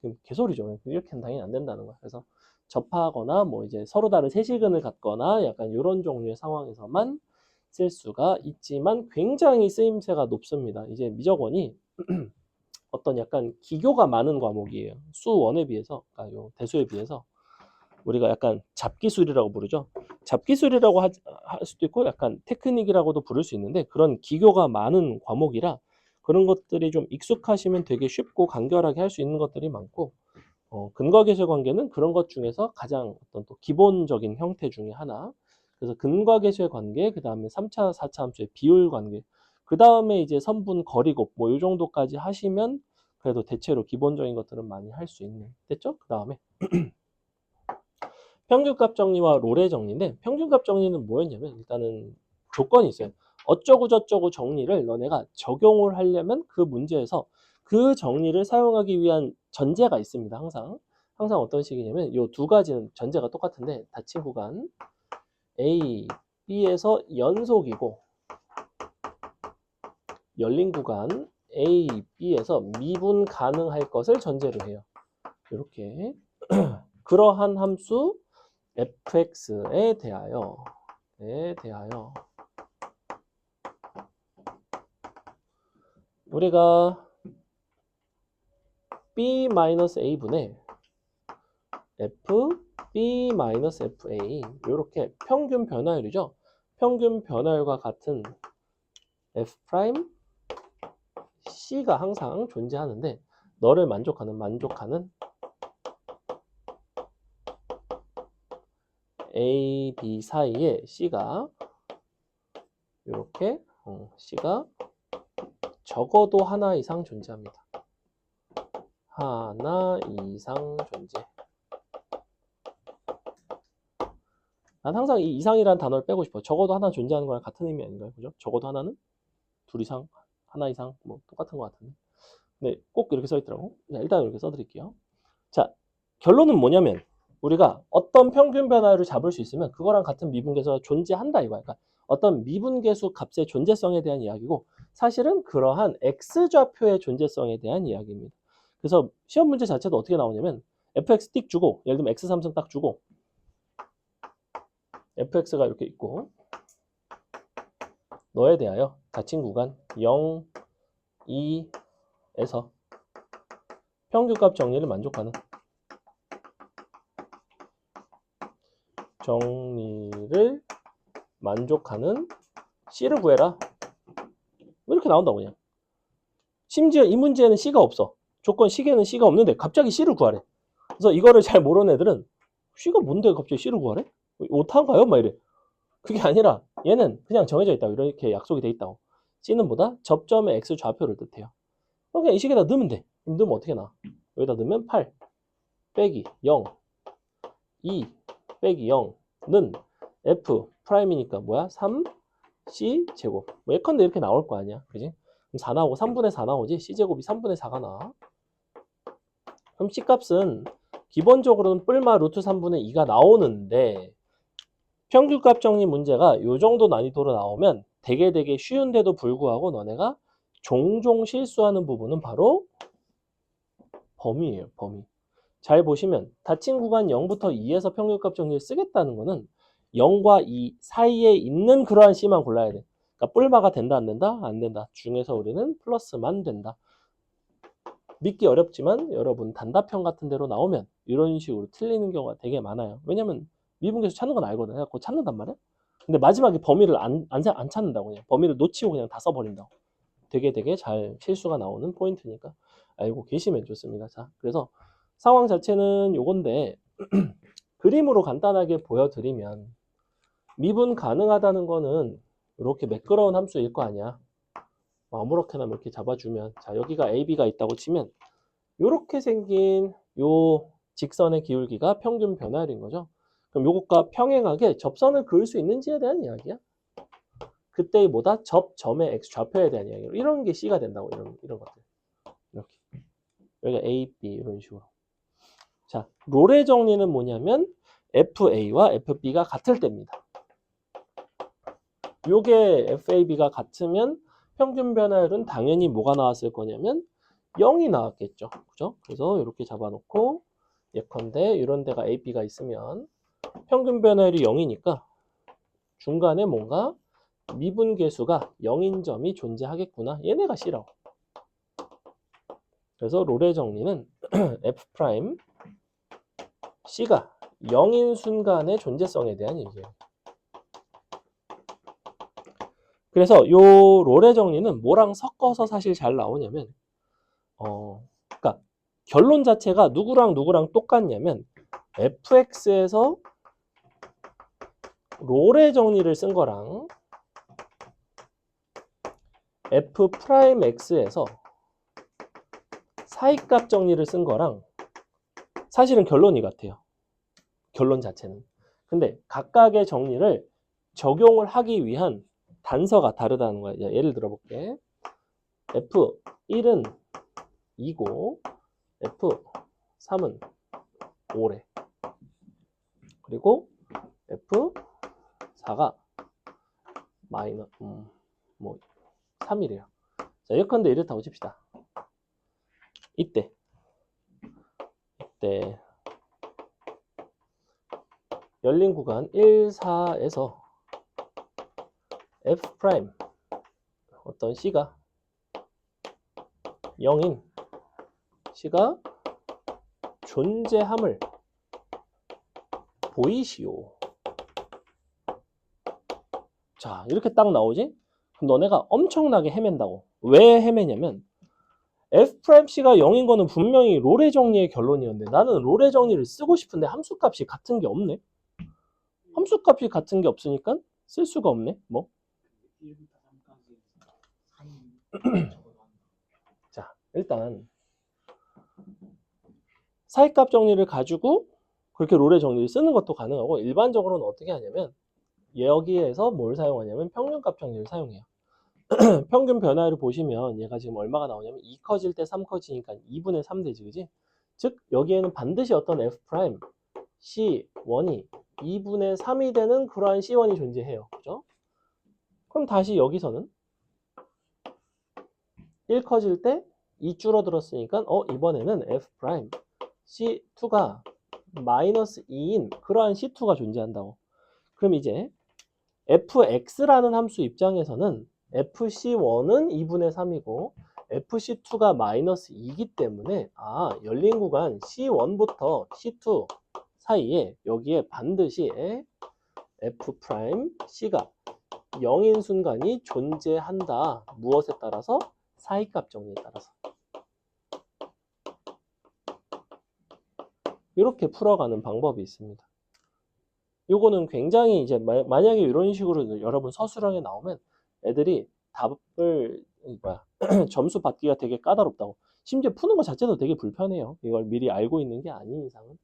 그럼 개소리죠. 이렇게는 당연히 안 된다는 거야. 그래서 접하거나 뭐 이제 서로 다른 세실근을 갖거나 약간 이런 종류의 상황에서만 쓸 수가 있지만 굉장히 쓰임새가 높습니다. 이제 미적원이 어떤 약간 기교가 많은 과목이에요. 수1에 비해서, 요 대수에 비해서. 우리가 약간 잡기술이라고 부르죠. 잡기술이라고 할 수도 있고 약간 테크닉이라고도 부를 수 있는데, 그런 기교가 많은 과목이라 그런 것들이 좀 익숙하시면 되게 쉽고 간결하게 할 수 있는 것들이 많고, 근과계수 관계는 그런 것 중에서 가장 어떤 또 기본적인 형태 중에 하나. 그래서 근과계수의 관계, 그 다음에 3차, 4차 함수의 비율 관계, 그 다음에 이제 선분, 거리곱 뭐 이 정도까지 하시면 그래도 대체로 기본적인 것들은 많이 할 수 있는. 됐죠? 그 다음에 평균값 정리와 롤의 정리인데, 평균값 정리는 뭐였냐면 일단은 조건이 있어요. 어쩌고 저쩌고 정리를 너네가 적용을 하려면 그 문제에서 그 정리를 사용하기 위한 전제가 있습니다. 항상 어떤 식이냐면 이 두 가지는 전제가 똑같은데, 닫힌 구간 A, B에서 연속이고 열린 구간 A, B에서 미분 가능할 것을 전제로 해요. 이렇게 그러한 함수 fx에 대하여 우리가 b-a분의 fb-fa 이렇게 평균 변화율이죠. 평균 변화율과 같은 f'c가 항상 존재하는데, 너를 만족하는 a, b 사이에 c가 이렇게 c가 적어도 하나 이상 존재합니다. 하나 이상 존재. 난 항상 이 이상이라는 단어를 빼고 싶어. 적어도 하나 존재하는 거랑 같은 의미 아닌가요? 그죠? 적어도 하나는 둘 이상, 하나 이상 뭐 똑같은 것 같은데. 네, 꼭 이렇게 써 있더라고. 네, 일단 이렇게 써드릴게요. 자, 결론은 뭐냐면 우리가 어떤 평균 변화를 잡을 수 있으면 그거랑 같은 미분계수가 존재한다 이거야. 그러니까 어떤 미분계수 값의 존재성에 대한 이야기고, 사실은 그러한 x좌표의 존재성에 대한 이야기입니다. 그래서 시험 문제 자체도 어떻게 나오냐면 fx 띡 주고, 예를 들면 x3승 딱 주고 fx가 이렇게 있고, 너에 대하여 닫힌 구간 0, 2에서 평균값 정리를 만족하는 C를 구해라. 이렇게 나온다고 그냥. 심지어 이 문제는 C가 없어. 조건 C에는 C가 없는데 갑자기 C를 구하래. 그래서 이거를 잘 모르는 애들은 C가 뭔데 갑자기 C를 구하래? 오타인가요? 막 이래. 그게 아니라 얘는 그냥 정해져 있다고, 이렇게 약속이 돼 있다고. C는 뭐다? 접점의 X 좌표를 뜻해요. 그냥 이 식에다 넣으면 돼. 그럼 넣으면 어떻게 나? 여기다 넣으면 8 빼기 0 2 빼기 0는 F 프라임이니까 뭐야? 3C 제곱. 뭐 예컨대 이렇게 나올 거 아니야. 그지? 그럼 4 나오고 3분의 4 나오지? C 제곱이 3분의 4가 나와. 그럼 C 값은 기본적으로는 뿔마 루트 3분의 2가 나오는데 평균값 정리 문제가 요 정도 난이도로 나오면 되게 쉬운데도 불구하고 너네가 종종 실수하는 부분은 바로 범위예요. 범위. 잘 보시면 닫힌 구간 0부터 2에서 평균값 정리를 쓰겠다는 거는 0과 2 사이에 있는 그러한 C만 골라야 돼. 그러니까 뿔마가 된다 안 된다? 안 된다. 중에서 우리는 플러스만 된다. 믿기 어렵지만 여러분 단답형 같은 데로 나오면 이런 식으로 틀리는 경우가 되게 많아요. 왜냐면 미분계수 찾는 건 알거든. 그래갖고 찾는단 말이야. 근데 마지막에 범위를 안 찾는다고. 그냥 범위를 놓치고 그냥 다 써버린다고. 되게 잘 실수가 나오는 포인트니까 알고 계시면 좋습니다. 자, 그래서 상황 자체는 요건데 그림으로 간단하게 보여드리면 미분 가능하다는 거는 이렇게 매끄러운 함수일 거 아니야. 아무렇게나 이렇게 잡아주면, 자, 여기가 AB가 있다고 치면 이렇게 생긴 요 직선의 기울기가 평균 변화율인 거죠. 그럼 요것과 평행하게 접선을 그을 수 있는지에 대한 이야기야. 그때 뭐다? 접점의 x 좌표에 대한 이야기. 이런 게 C가 된다고. 이런 것들. 이렇게. 여기가 A, B 이런 식으로. 자, 롤의 정리는 뭐냐면 FA와 FB가 같을 때입니다. 요게 FAB가 같으면 평균 변화율은 당연히 뭐가 나왔을 거냐면 0이 나왔겠죠. 그죠? 그래서 이렇게 잡아놓고 예컨대 이런 데가 AB가 있으면 평균 변화율이 0이니까 중간에 뭔가 미분계수가 0인 점이 존재하겠구나. 얘네가 C라고. 그래서 롤의 정리는 F' C가 0인 순간의 존재성에 대한 얘기예요. 그래서 요 롤의 정리는 뭐랑 섞어서 사실 잘 나오냐면 그러니까 결론 자체가 누구랑 똑같냐면 fx에서 롤의 정리를 쓴 거랑 f'x에서 사이값 정리를 쓴 거랑 사실은 결론이 같아요. 결론 자체는. 근데 각각의 정리를 적용을 하기 위한 단서가 다르다는 거야. 예를 들어 볼게. F1은 2고 F3은 5래. 그리고 F4가 마이너스 뭐 3이래요. 자, 예컨대 이렇다고 칩시다. 이때 열린 구간 1, 4에서 F' 어떤 C가 0인 C가 존재함을 보이시오. 자, 이렇게 딱 나오지? 그럼 너네가 엄청나게 헤맨다고. 왜 헤매냐면 F'C가 0인 거는 분명히 롤의 정리의 결론이었는데 나는 롤의 정리를 쓰고 싶은데 함수값이 같은 게 없네. 함수값이 같은 게 없으니까 쓸 수가 없네. 뭐? 자, 일단 사이값 정리를 가지고 그렇게 롤의 정리를 쓰는 것도 가능하고 일반적으로는 어떻게 하냐면 여기에서 뭘 사용하냐면 평균값 정리를 사용해요. 평균 변화를 보시면 얘가 지금 얼마가 나오냐면 2 커질 때 3 커지니까 2분의 3 되지, 그지? 즉 여기에는 반드시 어떤 F' C1이 2분의 3이 되는 그러한 C1이 존재해요. 그죠? 그럼 다시 여기서는 1 커질 때 2 줄어들었으니까 이번에는 F' C2가 마이너스 2인 그러한 C2가 존재한다고. 그럼 이제 fx라는 함수 입장에서는 fc1은 2분의 3이고 fc2가 마이너스 2이기 때문에 열린 구간 c1부터 c2 사이에 여기에 반드시 f'c가 0인 순간이 존재한다. 무엇에 따라서? 사이값 정리에 따라서. 이렇게 풀어가는 방법이 있습니다. 요거는 굉장히 이제 만약에 이런 식으로 여러분 서술형에 나오면 애들이 답을 점수 받기가 되게 까다롭다고. 심지어 푸는 것 자체도 되게 불편해요. 이걸 미리 알고 있는 게 아닌 이상은.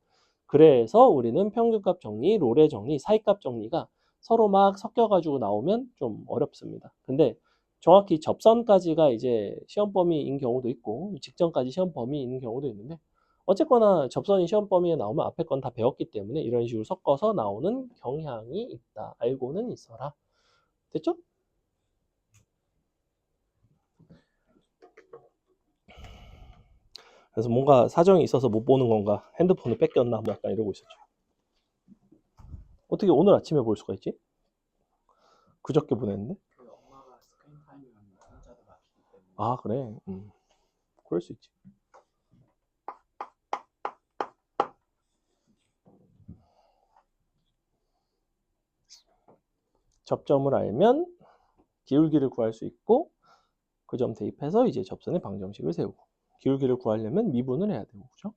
그래서 우리는 평균값 정리, 롤의 정리, 사이값 정리가 서로 막 섞여가지고 나오면 좀 어렵습니다. 근데 정확히 접선까지가 이제 시험 범위인 경우도 있고 직전까지 시험 범위인 경우도 있는데 어쨌거나 접선이 시험 범위에 나오면 앞에 건 다 배웠기 때문에 이런 식으로 섞어서 나오는 경향이 있다. 알고는 있어라. 됐죠? 그래서 뭔가 사정이 있어서 못 보는 건가, 핸드폰을 뺏겼나, 뭐 약간 이러고 있었죠. 어떻게 오늘 아침에 볼 수가 있지? 그저께 보냈는데? 그 엄마가 스크린 타임이랑 문자도 맞추기 때문에. 아, 그래. 그럴 수 있지. 접점을 알면 기울기를 구할 수 있고, 그 점 대입해서 이제 접선의 방정식을 세우고, 기울기를 구하려면 미분을 해야 되고, 그죠?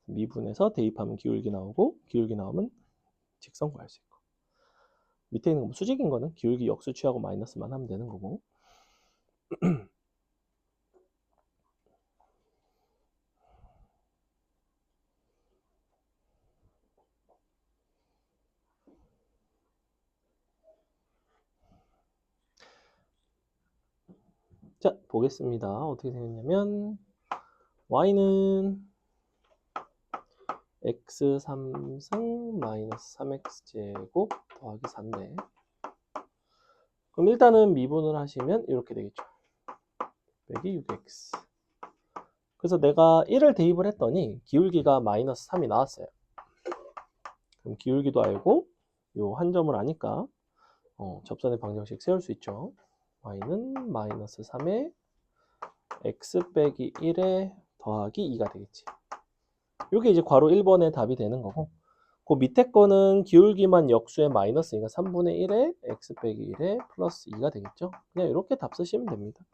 미분해서 대입하면 기울기 나오고, 기울기 나오면 직선 구할 수 있고. 밑에 있는 거 수직인 거는 기울기 역수 취하고 마이너스만 하면 되는 거고. 자, 보겠습니다. 어떻게 되겠냐면 y는 x 3승 마이너스 3x제곱 더하기 4인데, 그럼 일단은 미분을 하시면 이렇게 되겠죠. 빼기 6x. 그래서 내가 1을 대입을 했더니 기울기가 마이너스 3이 나왔어요. 그럼 기울기도 알고 요 한 점을 아니까 접선의 방정식 세울 수 있죠. y는 마이너스 3에 x 빼기 1에 더하기 2가 되겠지. 이게 이제 괄호 1번의 답이 되는 거고, 그 밑에 거는 기울기만 역수의 마이너스니까 3분의 1에 x 빼기 1에 플러스 2가 되겠죠. 그냥 이렇게 답 쓰시면 됩니다.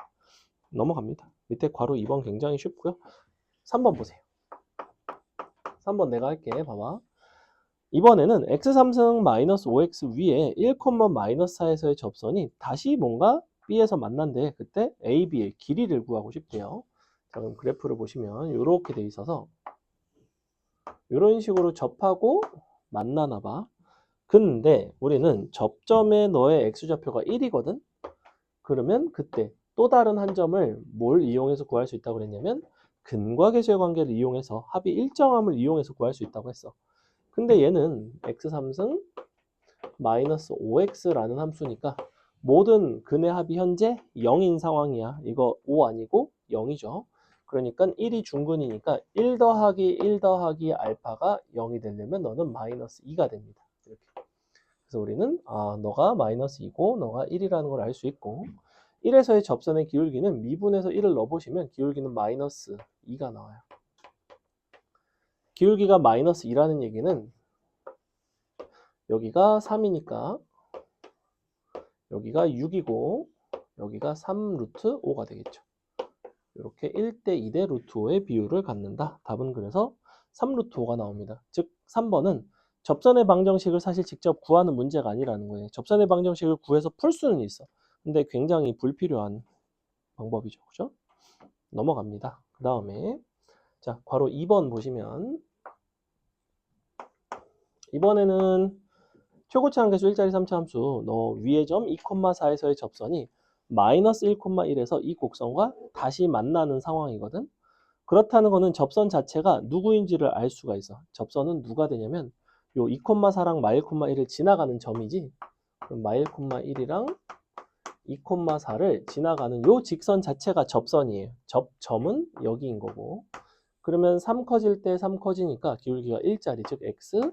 넘어갑니다. 밑에 괄호 2번 굉장히 쉽고요. 3번 보세요. 3번 내가 할게. 봐봐. 이번에는 x3승 마이너스 5x 위에 1, 마이너스 4에서의 접선이 다시 뭔가 B에서 만난대. 그때 A, B의 길이를 구하고 싶대요. 자, 그럼 그래프를 보시면 이렇게 돼 있어서 이런 식으로 접하고 만나나 봐. 근데 우리는 접점에 너의 x좌표가 1이거든? 그러면 그때 또 다른 한 점을 뭘 이용해서 구할 수 있다고 그랬냐면 근과계수의 관계를 이용해서 합이 일정함을 이용해서 구할 수 있다고 했어. 근데 얘는 x3승 마이너스 5x라는 함수니까 모든 근의 합이 현재 0인 상황이야. 이거 5 아니고 0이죠. 그러니까 1이 중근이니까 1 더하기 1 더하기 알파가 0이 되려면 너는 마이너스 2가 됩니다. 이렇게. 그래서 우리는 너가 마이너스 2고 너가 1이라는 걸 알 수 있고, 1에서의 접선의 기울기는 미분해서 1을 넣어보시면 기울기는 마이너스 2가 나와요. 기울기가 마이너스 2라는 얘기는 여기가 3이니까 여기가 6이고 여기가 3 루트 5가 되겠죠. 이렇게 1대 2대 루트 5의 비율을 갖는다. 답은 그래서 3 루트 5가 나옵니다. 즉 3번은 접선의 방정식을 사실 직접 구하는 문제가 아니라는 거예요. 접선의 방정식을 구해서 풀 수는 있어. 근데 굉장히 불필요한 방법이죠. 그죠? 넘어갑니다. 그 다음에 자, 괄호 2번 보시면 이번에는 최고치 한계수 1자리 3차 함수 너 위의 점 2,4에서의 접선이 마이너스 1,1에서 이 곡선과 다시 만나는 상황이거든. 그렇다는 거는 접선 자체가 누구인지를 알 수가 있어. 접선은 누가 되냐면 요 2,4랑 마일,1을 지나가는 점이지. 그럼 마일,1이랑 2,4를 지나가는 요 직선 자체가 접선이에요. 점은 여기인 거고. 그러면 3 커질 때 3 커지니까 기울기가 1짜리, 즉 x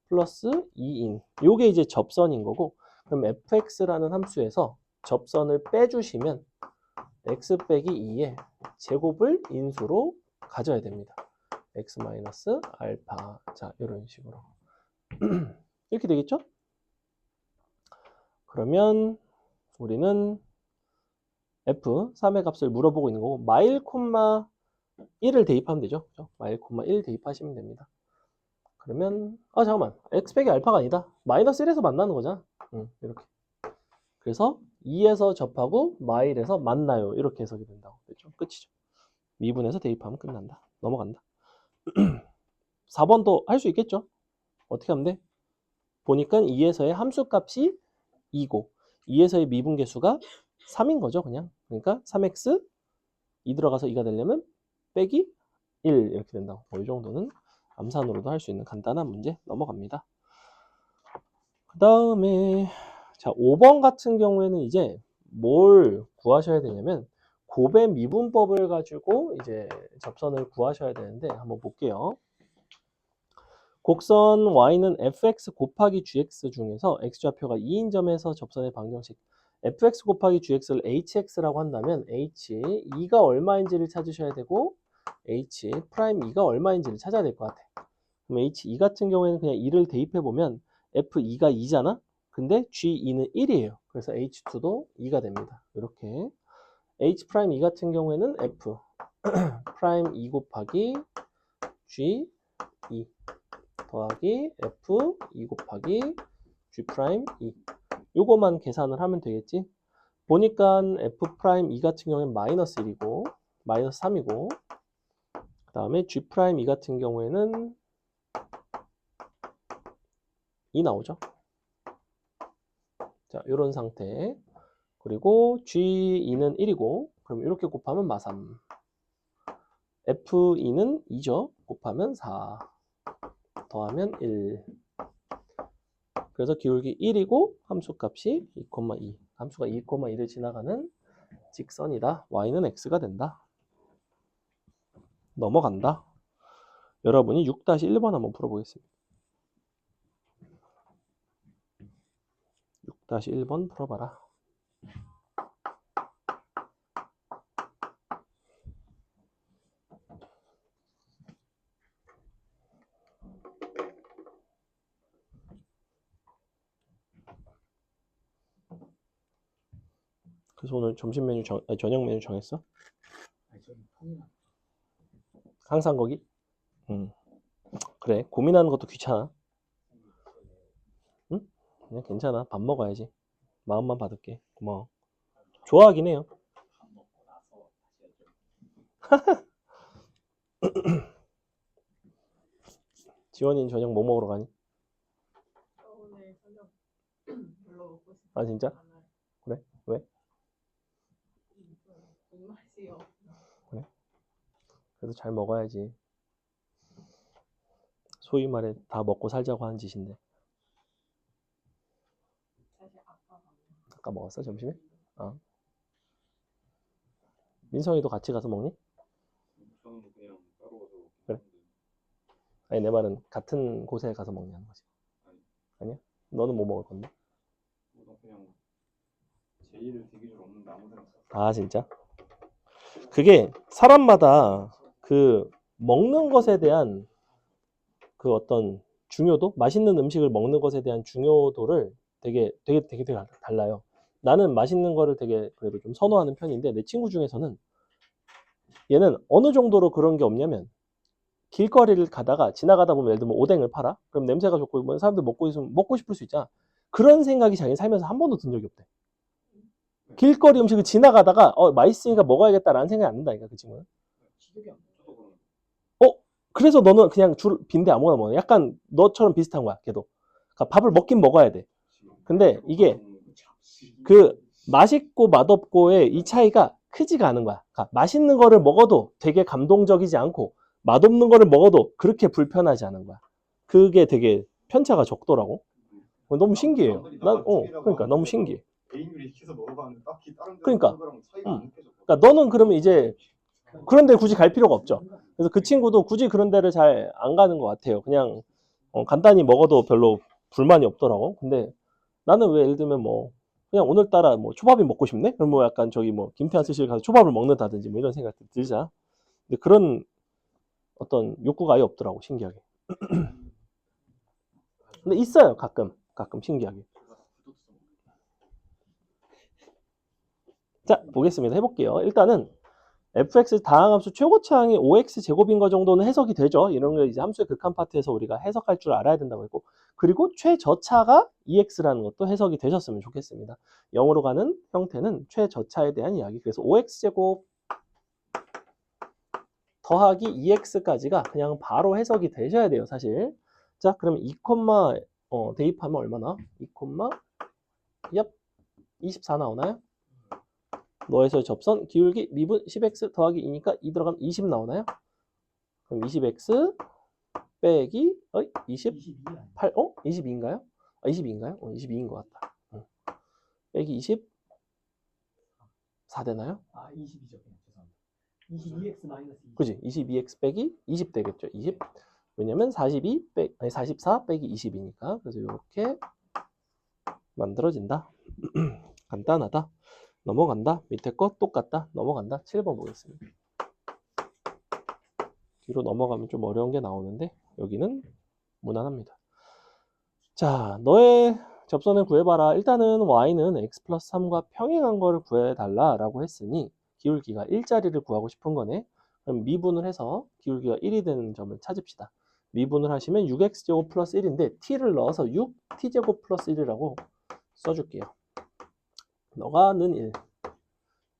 플러스 2인. 요게 이제 접선인 거고, 그럼 fx라는 함수에서 접선을 빼주시면 x 빼기 2의 제곱을 인수로 가져야 됩니다. x 마이너스 알파. 자, 이런 식으로. 이렇게 되겠죠? 그러면 우리는 f 3의 값을 물어보고 있는 거고, 마일, 1을 대입하면 되죠. 그죠? 마일, 1 대입하시면 됩니다. 그러면 잠깐만, x 빼기 알파가 아니다. 마이너스 1에서 만나는 거잖아. 이렇게. 그래서 2에서 접하고 마일에서 만나요. 이렇게 해석이 된다고. 그렇죠? 끝이죠. 미분해서 대입하면 끝난다. 넘어간다. 4번도 할 수 있겠죠? 어떻게 하면 돼? 보니까 2에서의 함수값이 2고 2에서의 미분계수가 3인 거죠. 그냥. 그러니까 3x 2 들어가서 2가 되려면 빼기 1 이렇게 된다. 이 정도는 암산으로도 할 수 있는 간단한 문제 넘어갑니다. 그 다음에 자 5번 같은 경우에는 이제 뭘 구하셔야 되냐면 곱의 미분법을 가지고 이제 접선을 구하셔야 되는데 한번 볼게요. 곡선 y는 fx 곱하기 gx 중에서 x좌표가 2인 점에서 접선의 방정식 fx 곱하기 gx를 hx라고 한다면 h 2가 얼마인지를 찾으셔야 되고 h 프라임 2가 얼마인지를 찾아야 될 것 같아. 그럼 h2 같은 경우에는 그냥 2를 대입해 보면 f2가 2잖아. 근데 g2는 1이에요. 그래서 h2도 2가 됩니다. 이렇게 h 프라임 2 같은 경우에는 f 프라임 2 곱하기 g 2 더하기 f 2 곱하기 g 프라임 2 요거만 계산을 하면 되겠지. 보니까 f 프라임 2 같은 경우에는 마이너스 1이고 마이너스 3이고 그 다음에 g 프라임 2 같은 경우에는 2 나오죠. 자, 요런 상태. 그리고 g2는 1이고 그럼 이렇게 곱하면 마3 f2는 2죠. 곱하면 4 더하면 1 그래서 기울기 1이고 함수값이 2,2 함수가 2,2를 지나가는 직선이다. y는 x가 된다. 넘어간다. 여러분이 6-1번 한번 풀어보겠습니다. 6-1번 풀어봐라. 그래서 오늘 점심 메뉴 저녁 메뉴 정했어? 아니 저기 통이나 항상 거기? 그래 고민하는 것도 귀찮아. 응? 그냥 괜찮아. 밥 먹어야지. 마음만 받을게. 고마워. 좋아하긴 해요. 밥 먹고 나서 다시 해줘. 지원이는 저녁 뭐 먹으러 가니? 저 오늘 저녁 별로 먹고 싶지 아 진짜? 않아요. 그래? 왜? 입맛이요. 그래? 그래도 잘 먹어야지. 소위 말해 다 먹고 살자고 하는 짓인데. 사실 아까 먹는 아까 먹었어 점심에? 어. 민성이도 같이 가서 먹니? 저는 그냥 따로 가서 그래? 아니 내 말은 같은 곳에 가서 먹냐는 거지. 아니. 아니야? 너는 뭐 먹을 건데? 그냥 제의를 대기줄 없는데 아무 데나 써. 아 진짜? 그게 사람마다 그 먹는 것에 대한 그 어떤 중요도? 맛있는 음식을 먹는 것에 대한 중요도를 되게 달라요. 나는 맛있는 거를 되게 그래도 좀 선호하는 편인데 내 친구 중에서는 얘는 어느 정도로 그런 게 없냐면 길거리를 가다가 지나가다 보면 예를 들면 오뎅을 팔아? 그럼 냄새가 좋고 뭐 사람들 먹고 있으면 먹고 싶을 수 있잖아. 그런 생각이 자기 살면서 한 번도 든 적이 없대. 길거리 음식을 지나가다가 맛있으니까 먹어야겠다라는 생각이 안 든다니까 그 친구는. 식욕이 안 저도 그런 그래서 너는 그냥 줄 빈대 아무거나 먹어. 약간 너처럼 비슷한 거야 걔도. 그러니까 밥을 먹긴 먹어야 돼. 근데 이게 그 맛있고 맛없고의 이 차이가 크지가 않은 거야. 그러니까 맛있는 거를 먹어도 되게 감동적이지 않고 맛없는 거를 먹어도 그렇게 불편하지 않은 거야. 그게 되게 편차가 적더라고. 너무 신기해요. 그러니까 너무 신기해. 메인요리 시켜서 먹어봤는데 딱히 다른 데 그러니까. 먹는 거랑 차이가 안 느껴졌거든. 그러니까 너는 그러면 이제 그런 데 굳이 갈 필요가 없죠. 그래서 그 친구도 굳이 그런 데를 잘 안 가는 것 같아요. 그냥 간단히 먹어도 별로 불만이 없더라고. 근데 나는 왜 예를 들면 뭐 그냥 오늘따라 뭐 초밥이 먹고 싶네? 그럼 뭐 약간 저기 뭐 김태환 스시를 가서 초밥을 먹는다든지 뭐 이런 생각이 들자. 근데 그런 어떤 욕구가 아예 없더라고 신기하게. 근데 있어요 가끔 신기하게. 자 보겠습니다. 해볼게요. 일단은 fx 다항함수 최고차항이 5x 제곱인 거 정도는 해석이 되죠. 이런 거 이제 함수의 극한 파트에서 우리가 해석할 줄 알아야 된다고 했고, 그리고 최저차가 2x라는 것도 해석이 되셨으면 좋겠습니다. 0으로 가는 형태는 최저차에 대한 이야기. 그래서 5x 제곱 더하기 2x까지가 그냥 바로 해석이 되셔야 돼요, 사실. 자, 그러면 2, 대입하면 얼마나? 2, 얍 24 나오나요? 너에서 접선 기울기 미분 10x 더하기 2니까 2 들어가면 20 나오나요? 그럼 20x 빼기 28 22야. 22인가요? 22인가요? 22인 것 같다. 빼기 24 되나요? 22죠. 그냥 죄송합니다. 22x 마이너스 20. 그지? 22x 빼기 20 되겠죠. 20. 왜냐면 44 빼기 20이니까. 그래서 이렇게 만들어진다. 간단하다. 넘어간다. 밑에 거 똑같다. 넘어간다. 7번 보겠습니다. 뒤로 넘어가면 좀 어려운 게 나오는데 여기는 무난합니다. 자, 너의 접선을 구해봐라. 일단은 y는 x 플러스 3과 평행한 거를 구해달라라고 했으니 기울기가 1짜리를 구하고 싶은 거네. 그럼 미분을 해서 기울기가 1이 되는 점을 찾읍시다. 미분을 하시면 6x제곱 플러스 1인데 t를 넣어서 6t제곱 플러스 1이라고 써줄게요. 너가 는 1.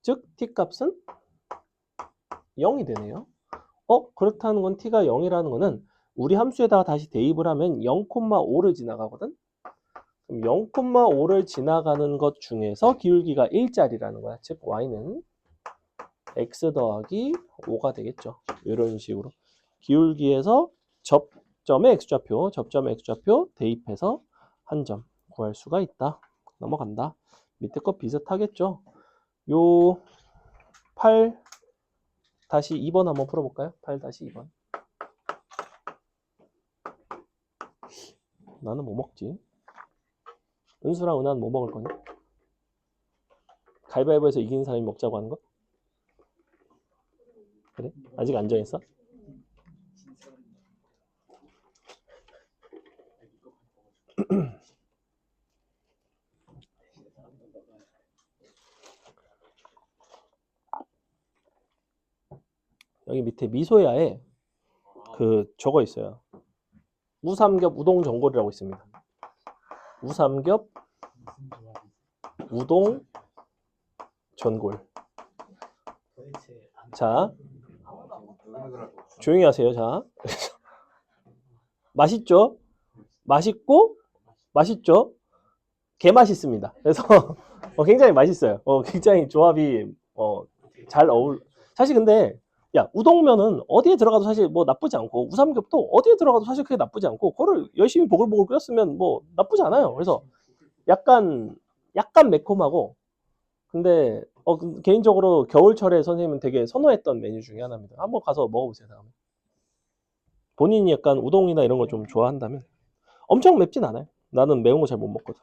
즉 t 값은 0이 되네요. 그렇다는 건 t가 0이라는 거는 우리 함수에다가 다시 대입을 하면 0,5를 지나가거든. 그럼 0,5를 지나가는 것 중에서 기울기가 1짜리라는 거야. 즉 y는 x 더하기 5가 되겠죠. 이런 식으로 기울기에서 접점의 x좌표 대입해서 한 점 구할 수가 있다. 넘어간다. 밑에 거 비슷하겠죠. 요 8-2번 한번 풀어볼까요? 8-2번. 나는 뭐 먹지? 은수랑 은하는 뭐 먹을 거니? 가위바위보에서 이긴 사람이 먹자고 하는 거? 그래? 아직 안 정했어? 여기 밑에 미소야에 그 저거 있어요. 우삼겹 우동 전골이라고 있습니다. 우삼겹 무슨 조합이 우동 전골. 도대체 안 자, 조용히 하세요. 자, 맛있죠? 맛있고 맛있죠? 개 맛있습니다. 그래서 굉장히 맛있어요. 굉장히 조합이 잘 사실 근데 야 우동면은 어디에 들어가도 사실 뭐 나쁘지 않고 우삼겹도 어디에 들어가도 사실 그게 나쁘지 않고 그거를 열심히 보글보글 끓였으면 뭐 나쁘지 않아요. 그래서 약간 매콤하고 근데 개인적으로 겨울철에 선생님은 되게 선호했던 메뉴 중에 하나입니다. 한번 가서 먹어보세요. 다음에. 본인이 약간 우동이나 이런 거 좀 좋아한다면 엄청 맵진 않아요. 나는 매운 거 잘 못 먹거든.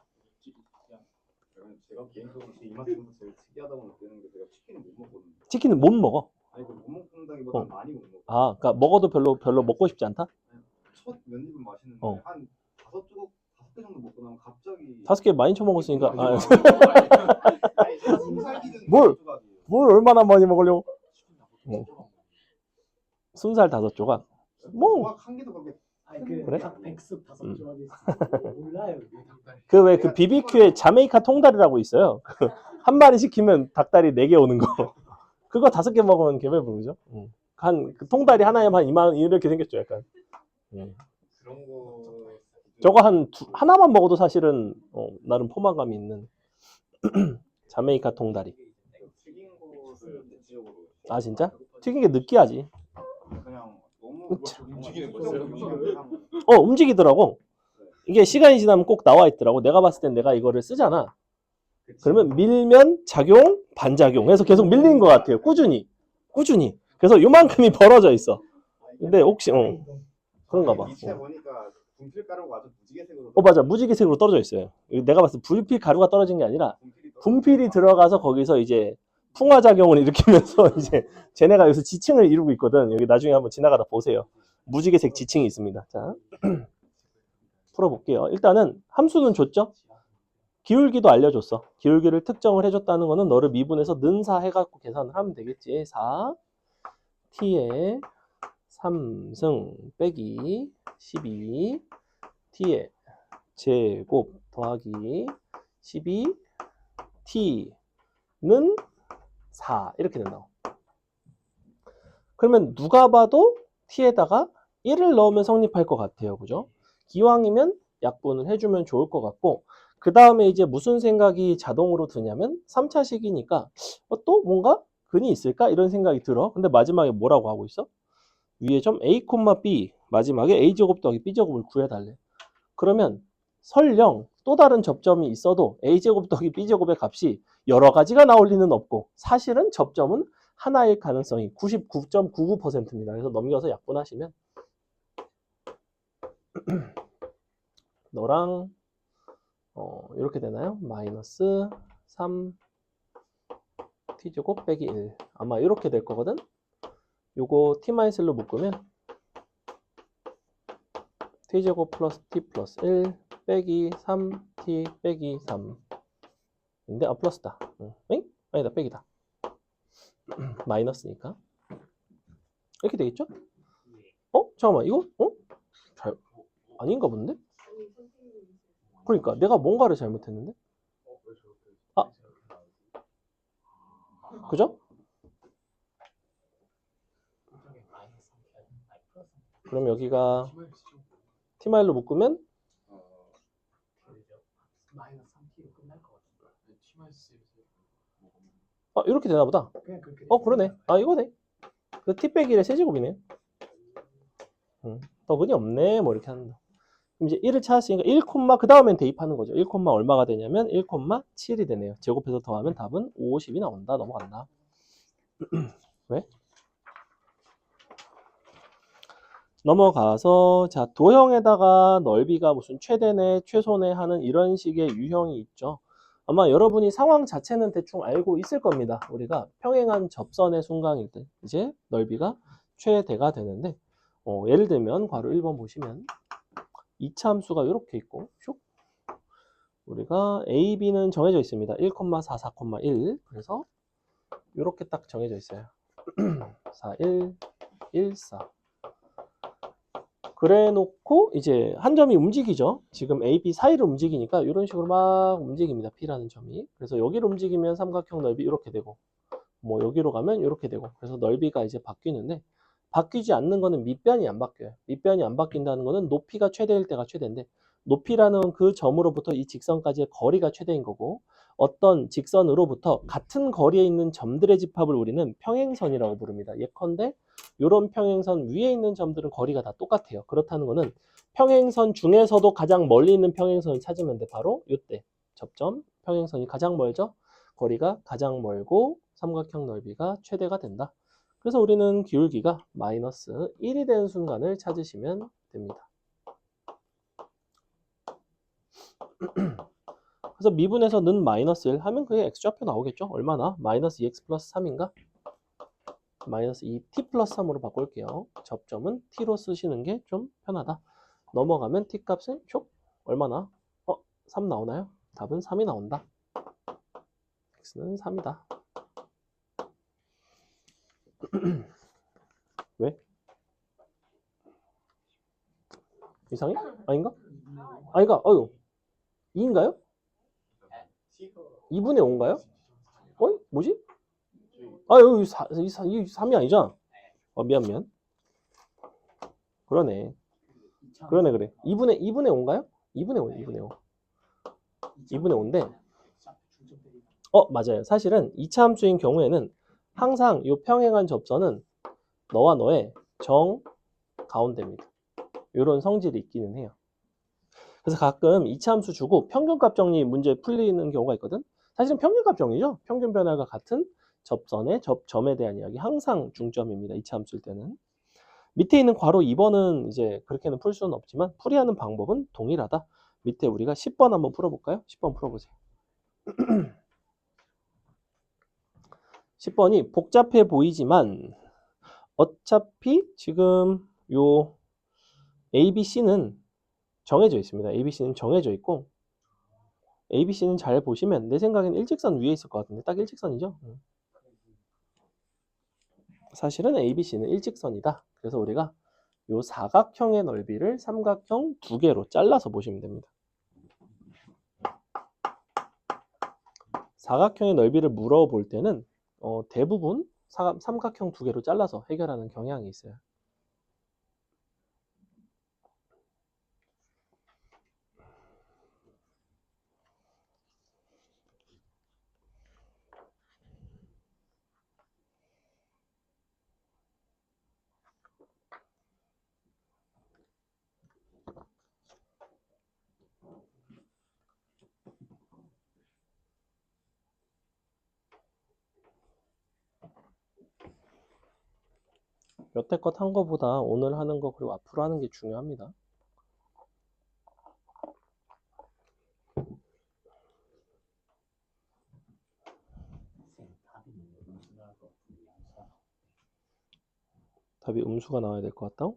제가 개인적으로 이 맛에서 제일 특이하다고 느끼는 게 제가 치킨을 못 먹거든요. 치킨은 못 먹어. 아니 못 먹는다기보다 많이 못 먹어. 아, 그러니까 먹어도 별로 먹고 싶지 않다? 첫 몇 입은 맛있는데 한 5개 정도 먹고 나면 갑자기 5개 많이 처먹었으니까 아니 제가 20살 뭘 얼마나 많이 먹으려고? 20살 5조각? 뭐 한 개도 그렇게 아니 그래? 닭 백숙 5조합이 있어. 몰라요. 그 왜 그 BBQ에 자메이카 통다리라고 있어요. 한 마리 시키면 닭다리 4개 오는 거. 그거 5개 먹으면 개발 부르죠. 그 통다리 하나에 한 2만 원 이렇게 생겼죠, 약간. 그런 거 저거 하나만 먹어도 사실은 나름 포만감이 있는 자메이카 통다리. 튀긴 것을 대체적으로 아 진짜? 튀긴 게 느끼하지. 그냥 너무 움직이는 거죠? 움직이더라고. 이게 시간이 지나면 꼭 나와 있더라고. 내가 봤을 땐 내가 이거를 쓰잖아. 그러면 밀면 작용, 반작용 해서 계속 밀리는 것 같아요. 꾸준히. 그래서 요만큼이 벌어져 있어. 근데 혹시 그런가 봐. 밑에 보니까 분필가루가 아주 무지개색으로 맞아. 무지개색으로 떨어져 있어요. 내가 봤을 때 불필 가루가 떨어진 게 아니라 분필이 들어가서 거기서 이제 풍화작용을 일으키면서 이제 쟤네가 여기서 지층을 이루고 있거든. 여기 나중에 한번 지나가다 보세요. 무지개색 지층이 있습니다. 자, 풀어볼게요. 일단은 함수는 줬죠? 기울기도 알려줬어. 기울기를 특정을 해줬다는 거는 너를 미분해서 는사 해갖고 계산을 하면 되겠지. 4 t의 3승 빼기 12 t의 제곱 더하기 12 t는 4 이렇게 된다고. 그러면 누가 봐도 t에다가 1을 넣으면 성립할 것 같아요. 그죠? 기왕이면 약분을 해주면 좋을 것 같고 그 다음에 이제 무슨 생각이 자동으로 드냐면 3차식이니까 또 뭔가 근이 있을까? 이런 생각이 들어. 근데 마지막에 뭐라고 하고 있어? 위에 점 a, b 마지막에 a제곱 더하기 b제곱을 구해달래. 그러면 설령 또 다른 접점이 있어도 a제곱 더하기 b제곱의 값이 여러 가지가 나올 리는 없고 사실은 접점은 하나일 가능성이 99.99%입니다. 그래서 넘겨서 약분하시면 너랑 이렇게 되나요? 마이너스 3 t제곱 빼기 1 아마 이렇게 될 거거든. 요거 t-1로 묶으면 t제곱 플러스 t 플러스 1 빼기 3t 빼기 3 인데 플러스다. 엥? 아니다 빼기다. 마이너스니까 이렇게 되겠죠? 잠깐만 이거 잘 아닌가 본데? 아니 선생님이 그러니까 내가 뭔가를 잘못했는데? 아 그죠? 그럼 여기가 t-로 묶으면 마이너스 3t로 끝날 것 같은데. 이렇게 되나 보다. 그냥 그렇게. 그러네. 이거네. 그 t 빼기 1의 세제곱이네. 더분이 없네. 뭐 이렇게 한다. 그럼 이제 1을 찾았으니까 1, 그 다음엔 대입하는 거죠. 1, 얼마가 되냐면 1,7이 되네요. 제곱해서 더하면 답은 50이 나온다. 넘어간다. 왜? 넘어가서 자 도형에다가 넓이가 무슨 최대네 최소네 하는 이런 식의 유형이 있죠. 아마 여러분이 상황 자체는 대충 알고 있을 겁니다. 우리가 평행한 접선의 순간일 때 이제 넓이가 최대가 되는데 예를 들면 괄호 1번 보시면 이차 함수가 이렇게 있고 슉 우리가 a, b는 정해져 있습니다. 1,4, 4,1 그래서 이렇게 딱 정해져 있어요. 4, 1, 1, 4 그래 놓고 이제 한 점이 움직이죠. 지금 A, B 사이를 움직이니까 이런 식으로 막 움직입니다. P라는 점이. 그래서 여기로 움직이면 삼각형 넓이 이렇게 되고 뭐 여기로 가면 이렇게 되고 그래서 넓이가 이제 바뀌는데 바뀌지 않는 거는 밑변이 안 바뀌어요. 밑변이 안 바뀐다는 거는 높이가 최대일 때가 최대인데 높이라는 그 점으로부터 이 직선까지의 거리가 최대인 거고 어떤 직선으로부터 같은 거리에 있는 점들의 집합을 우리는 평행선이라고 부릅니다. 예컨대 이런 평행선 위에 있는 점들은 거리가 다 똑같아요. 그렇다는 거는 평행선 중에서도 가장 멀리 있는 평행선을 찾으면 돼. 바로 이때 접점 평행선이 가장 멀죠. 거리가 가장 멀고 삼각형 넓이가 최대가 된다. 그래서 우리는 기울기가 마이너스 1이 되는 순간을 찾으시면 됩니다. 그래서 미분에서 는 마이너스 1 하면 그게 x좌표 나오겠죠? 얼마나? 마이너스 2x 플러스 3인가? 마이너스 2t 플러스 3으로 바꿀게요. 접점은 t로 쓰시는 게 좀 편하다. 넘어가면 t 값은 촉 얼마나? 3 나오나요? 답은 3이 나온다. x는 3이다. 왜? 이상해? 아닌가? 아닌가? 2인가요? 2분의 5인가요? 뭐지? 여기 3이 아니잖아. 미안. 그러네. 그래. 2분의 5인가요? 2분의 5. 2분의 5인데 맞아요. 사실은 2차 함수인 경우에는 항상 이 평행한 접선은 너와 너의 정 가운데입니다. 이런 성질이 있기는 해요. 그래서 가끔 2차 함수 주고 평균값 정리 문제 풀리는 경우가 있거든. 사실은 평균값 정리죠. 평균 변화가 같은 접선의 접점에 대한 이야기 항상 중점입니다. 2차 함수일 때는. 밑에 있는 괄호 2번은 이제 그렇게는 풀 수는 없지만 풀이하는 방법은 동일하다. 밑에 우리가 10번 한번 풀어볼까요? 10번 풀어보세요. 10번이 복잡해 보이지만 어차피 지금 요 ABC는 정해져 있습니다. ABC는 정해져 있고 ABC는 잘 보시면 내 생각엔 일직선 위에 있을 것 같은데 딱 일직선이죠. 사실은 ABC는 일직선이다. 그래서 우리가 요 사각형의 넓이를 삼각형 두 개로 잘라서 보시면 됩니다. 사각형의 넓이를 물어볼 때는 대부분 삼각형 두 개로 잘라서 해결하는 경향이 있어요. 여태껏 한 거보다 오늘 하는 거 그리고 앞으로 하는 게 중요합니다. 답이 음수가 나와야 될 것 같다.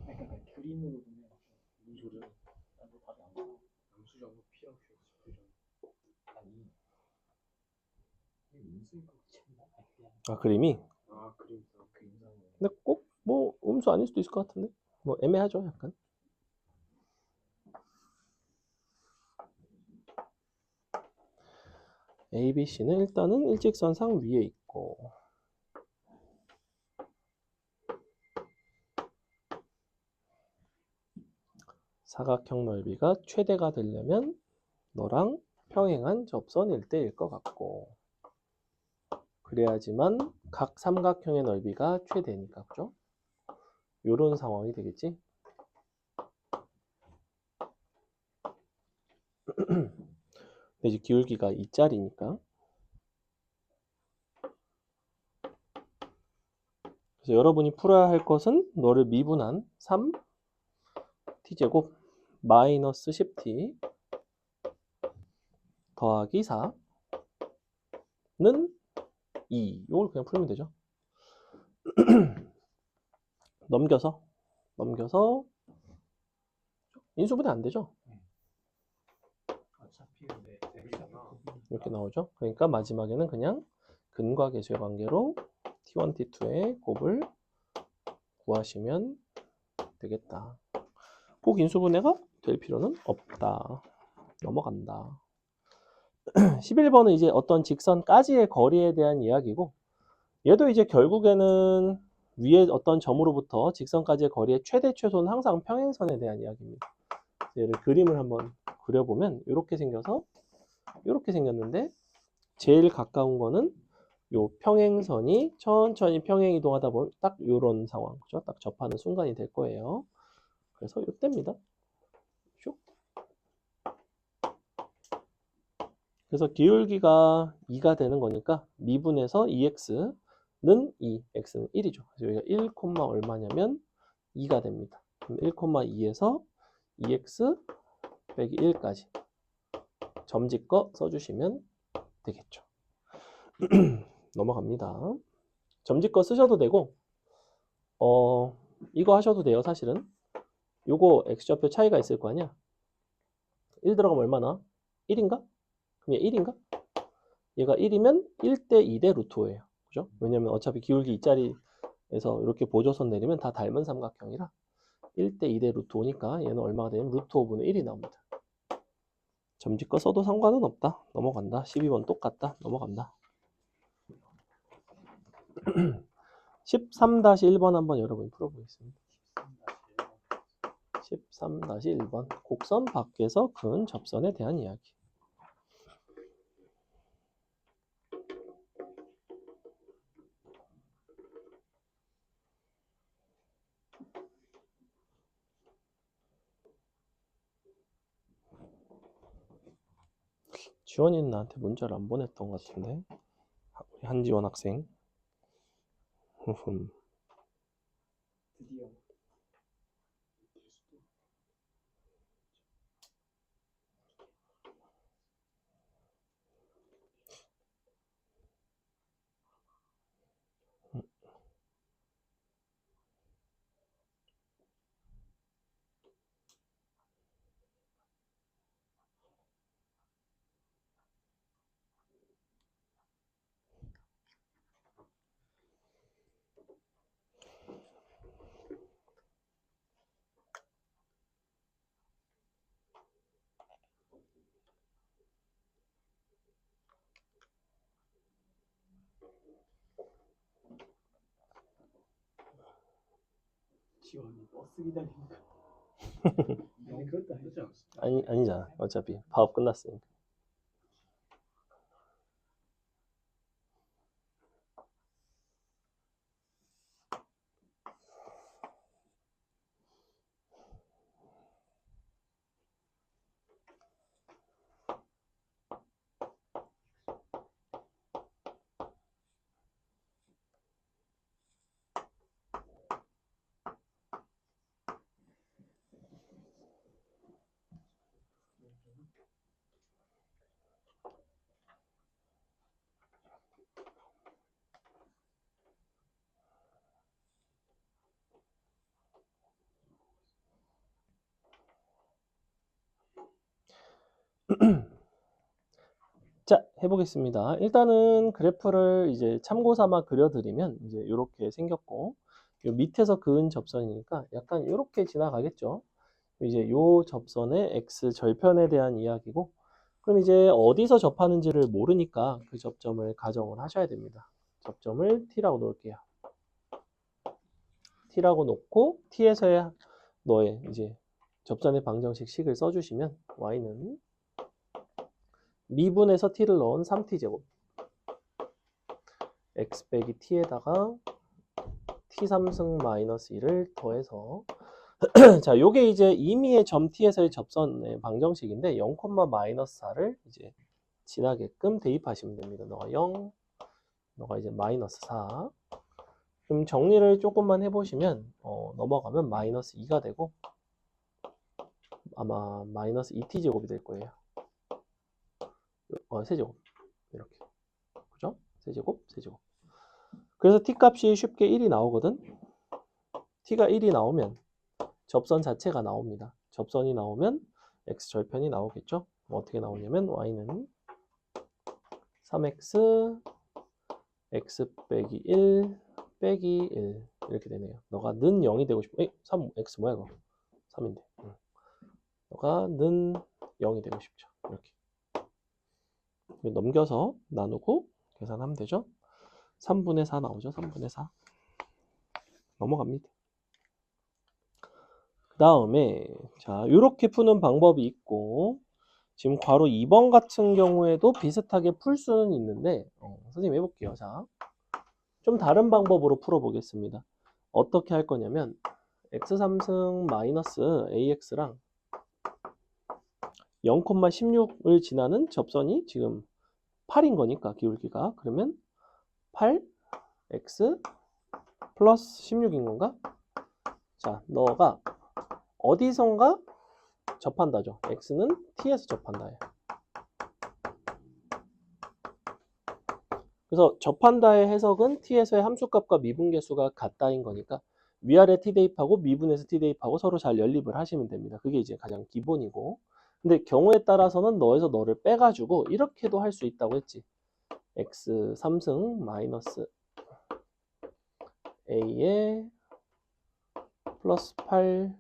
약간 그림으로 보면 음수를 나도 답이 안 나와. 음수잖아. P랑 Q X잖아. 아니 인수인 거 그냥 아, 그림이? 아 그림상. 근데 꼭 뭐 음수 아닐 수도 있을 것 같은데. 뭐 애매하죠, 약간. A, B, C는 일단은 일직선상 위에 있고 사각형 넓이가 최대가 되려면 너랑 평행한 접선 1대일 것 같고 그래야지만 각 삼각형의 넓이가 최대니까, 그죠? 요런 상황이 되겠지? 근데 이제 기울기가 2짜리니까 그래서 여러분이 풀어야 할 것은 너를 미분한 3t제곱 마이너스 10t 더하기 4는 2. 이걸 그냥 풀면 되죠. 넘겨서 인수분해 안 되죠. 어차피 이렇게 나오죠. 그러니까 마지막에는 그냥 근과 계수의 관계로 t1, t2의 곱을 구하시면 되겠다. 꼭 인수분해가 될 필요는 없다. 넘어간다. 11번은 이제 어떤 직선까지의 거리에 대한 이야기고 얘도 이제 결국에는 위에 어떤 점으로부터 직선까지의 거리의 최대 최소는 항상 평행선에 대한 이야기입니다. 얘를 그림을 한번 그려보면 이렇게 생겨서 이렇게 생겼는데 제일 가까운 거는 요 평행선이 천천히 평행 이동하다 보면 딱 요런 상황, 그죠? 딱 접하는 순간이 될 거예요. 그래서 요때입니다. 슉. 그래서 기울기가 2가 되는 거니까 미분해서 2x는 2, x는 1이죠. 그래서 여기가 1, 얼마냐면 2가 됩니다. 그럼 1,2에서 2x 빼기 1까지 점짓거 써주시면 되겠죠. 넘어갑니다. 점짓거 쓰셔도 되고 이거 하셔도 돼요. 사실은 요거 x좌표 차이가 있을 거 아니야. 1 들어가면 얼마나? 1인가? 그럼 얘 1인가? 얘가 1이면 1대 2대 루트 5예요. 그죠? 왜냐면 어차피 기울기 2짜리에서 이렇게 보조선 내리면 다 닮은 삼각형이라 1대 2대 루트 5니까 얘는 얼마가 되면 루트 5분의 1이 나옵니다. 점짓거 써도 상관은 없다. 넘어간다. 12번 똑같다. 넘어간다. 13-1번 한번 여러분이 풀어보겠습니다. 13-1번 곡선 밖에서 근 접선에 대한 이야기. 지원이는 나한테 문자를 안 보냈던 것 같은데 우리 한지원 학생. 드디어 지원이 버스 기다리니까 아니 그것도 아니지 않았어. 아니잖아. 어차피 파업 끝났으니까. 자, 해보겠습니다. 일단은 그래프를 이제 참고 삼아 그려드리면 이제 이렇게 생겼고, 요 밑에서 그은 접선이니까 약간 이렇게 지나가겠죠. 이제 요 접선의 x 절편에 대한 이야기고, 그럼 이제 어디서 접하는지를 모르니까 그 접점을 가정을 하셔야 됩니다. 접점을 t라고 놓을게요. t라고 놓고 t에서의 너의 이제 접선의 방정식 식을 써주시면 y는 미분에서 t를 넣은 3t제곱 x 빼기 t에다가 t3승 마이너스 1을 더해서 자, 요게 이제 임의의 점 t에서의 접선의 방정식인데 0, 마이너스 4를 이제 지나게끔 대입하시면 됩니다. 너가 0, 너가 이제 마이너스 4. 그럼 정리를 조금만 해보시면 넘어가면 마이너스 2가 되고 아마 마이너스 2t제곱이 될 거예요. 세제곱 이렇게 그죠? 세제곱 세제곱. 그래서 t 값이 쉽게 1이 나오거든. t가 1이 나오면 접선 자체가 나옵니다. 접선이 나오면 x 절편이 나오겠죠. 어떻게 나오냐면 y는 3x x 빼기 1 빼기 1 이렇게 되네요. 너가 는 0이 되고 싶어. 3x 뭐야 이거? 3인데. 너가 는 0이 되고 싶죠. 이렇게. 넘겨서 나누고 계산하면 되죠. 3분의 4 나오죠. 3분의 4. 넘어갑니다. 그 다음에 자 이렇게 푸는 방법이 있고 지금 괄호 2번 같은 경우에도 비슷하게 풀 수는 있는데 선생님 해볼게요. 자, 좀 다른 방법으로 풀어보겠습니다. 어떻게 할 거냐면 x3승 마이너스 ax랑 0,16을 지나는 접선이 지금 8인 거니까 기울기가 그러면 8x 플러스 16인 건가? 자, 너가 어디선가 접한다죠. x는 t에서 접한다. 그래서 접한다의 해석은 t에서의 함수값과 미분계수가 같다인 거니까 위아래 t 대입하고 미분에서 t 대입하고 서로 잘 연립을 하시면 됩니다. 그게 이제 가장 기본이고. 근데 경우에 따라서는 너에서 너를 빼가지고 이렇게도 할 수 있다고 했지. x 3승 마이너스 a에 플러스 8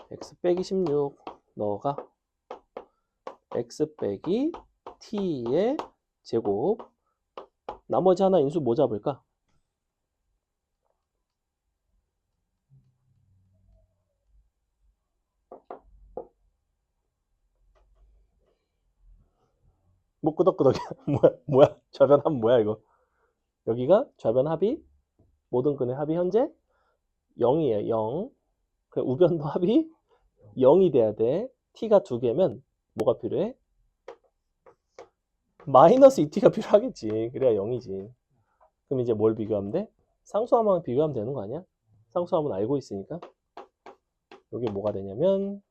x 빼기 16 너가 x 빼기 t의 제곱 나머지 하나 인수 뭐 잡을까? 뭐 끄덕끄덕이야. 뭐야? 좌변 합 뭐야 이거? 여기가 좌변 합이 모든 근의 합이 현재 0이에요. 0. 그 우변도 합이 0이 돼야 돼. t가 2개면 뭐가 필요해? 마이너스 2t가 필요하겠지. 그래야 0이지. 그럼 이제 뭘 비교하면 돼? 상수함만 비교하면 되는 거 아니야? 상수함은 알고 있으니까. 여기 뭐가 되냐면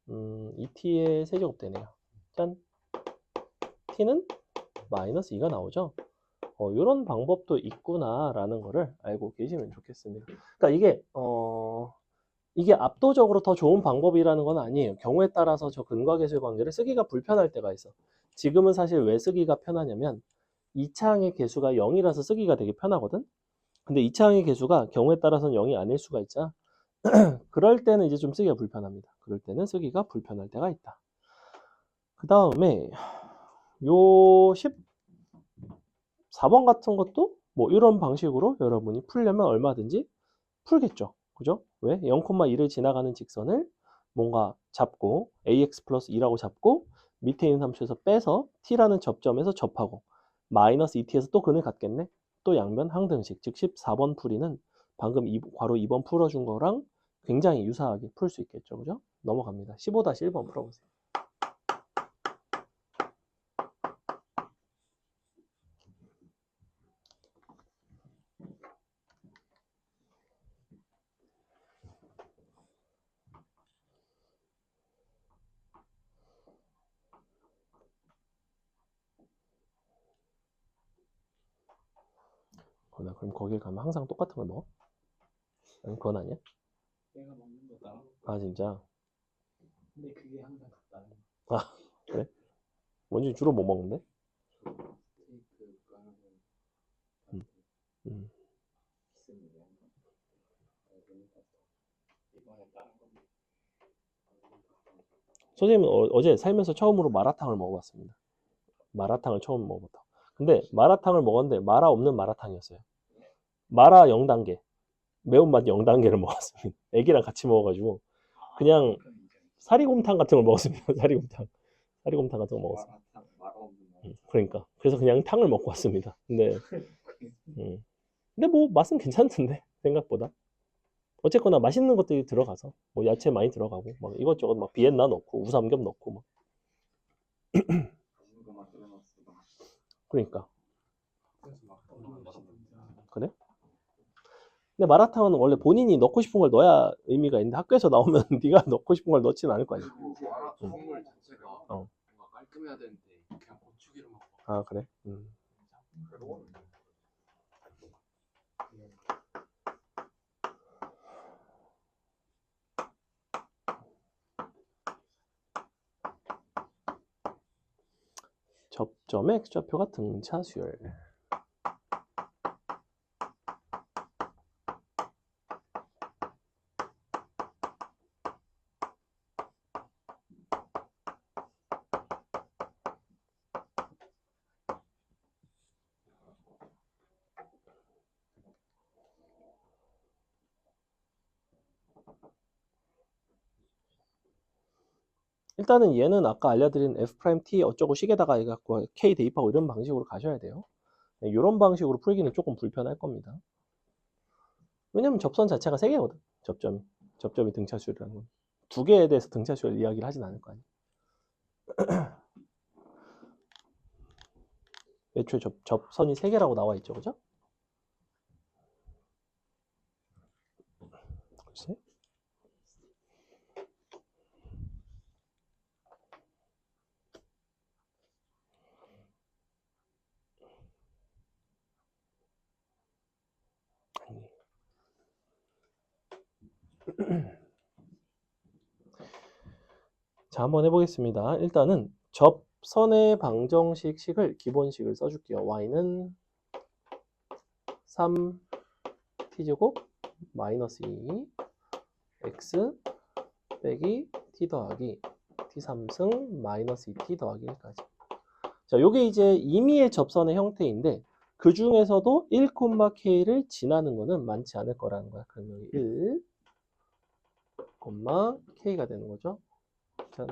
2t의 세제곱 되네요. 짠. t는 마이너스 2가 나오죠. 이런 방법도 있구나라는 거를 알고 계시면 좋겠습니다. 그러니까 이게 압도적으로 더 좋은 방법이라는 건 아니에요. 경우에 따라서 저 근과계수의 관계를 쓰기가 불편할 때가 있어. 지금은 사실 왜 쓰기가 편하냐면 2차항의 계수가 0이라서 쓰기가 되게 편하거든. 근데 2차항의 계수가 경우에 따라서는 0이 아닐 수가 있잖아. 그럴 때는 이제 좀 쓰기가 불편합니다. 그럴 때는 쓰기가 불편할 때가 있다. 그 다음에 요 14번 같은 것도 뭐 이런 방식으로 여러분이 풀려면 얼마든지 풀겠죠. 그죠? 왜? 0,2를 지나가는 직선을 뭔가 잡고 ax 플러스 2라고 잡고 밑에 있는 함수에서 빼서 t라는 접점에서 접하고 마이너스 2t에서 또 근을 갖겠네. 또 양변 항등식 즉 14번 풀이는 방금 괄호 2번 풀어준 거랑 굉장히 유사하게 풀 수 있겠죠. 그죠? 넘어갑니다. 15-1번 풀어보세요. 그럼 거길 가면 항상 똑같은 걸 먹어? 아니 그건 아니야? 내가 먹는 거다. 아 진짜? 근데 그게 항상 같다는 아 그래? 뭔지 주로 뭐 먹는데? 스테이크 까는 음. 음. 비스무리한 거. 이번에 다른 건데. 선생님은 어제 살면서 처음으로 마라탕을 먹어봤습니다. 마라탕을 처음 먹어봤다. 근데 마라탕을 먹었는데 마라 없는 마라탕이었어요. 마라 0단계, 매운맛 0단계를 먹었습니다. 애기랑 같이 먹어가지고 그냥 사리곰탕 같은 걸 먹었습니다. 사리곰탕 같은 거 먹었어요. 마라 없는 말. 그러니까 그래서 그냥 탕을 먹고 왔습니다. 근데 뭐 맛은 괜찮던데 생각보다. 어쨌거나 맛있는 것들이 들어가서 뭐 야채 많이 들어가고 막 이것저것 막 비엔나 넣고 우삼겹 넣고 막 맛있는 것만 끓여놨어. 그러니까. 그래서 막 너무 맛있는데. 그래? 근데 마라탕은 원래 본인이 넣고 싶은 걸 넣어야 의미가 있는데 학교에서 나오면 네가 넣고 싶은 걸 넣지는 않을 거 아니야. 그리고 마라 국물 자체가 어. 뭔가 깔끔해야 되는데 그냥 고추기름 하고 아 그래? 접점의 X좌표가 등차 수열. 일단은 얘는 아까 알려드린 F'T 어쩌고 식에다가 해갖고 K 대입하고 이런 방식으로 가셔야 돼요. 이런 방식으로 풀기는 조금 불편할 겁니다. 왜냐면 접선 자체가 3개거든. 접점이 등차수열이라는 건. 2개에 대해서 등차수열 이야기를 하진 않을 거 아니야. 애초에 접선이 3개라고 나와 있죠. 그죠? 글쎄. 자, 한번 해보겠습니다. 일단은 접선의 방정식 식을 기본식을 써줄게요. y는 3t제곱 마이너스 2 x 빼기 t 더하기 t3승 마이너스 2t 더하기 1까지. 자, 요게 이제 임의의 접선의 형태인데 그 중에서도 1,k를 지나는 거는 많지 않을 거라는 거야. 그럼 여기 1, k가 되는 거죠. 자,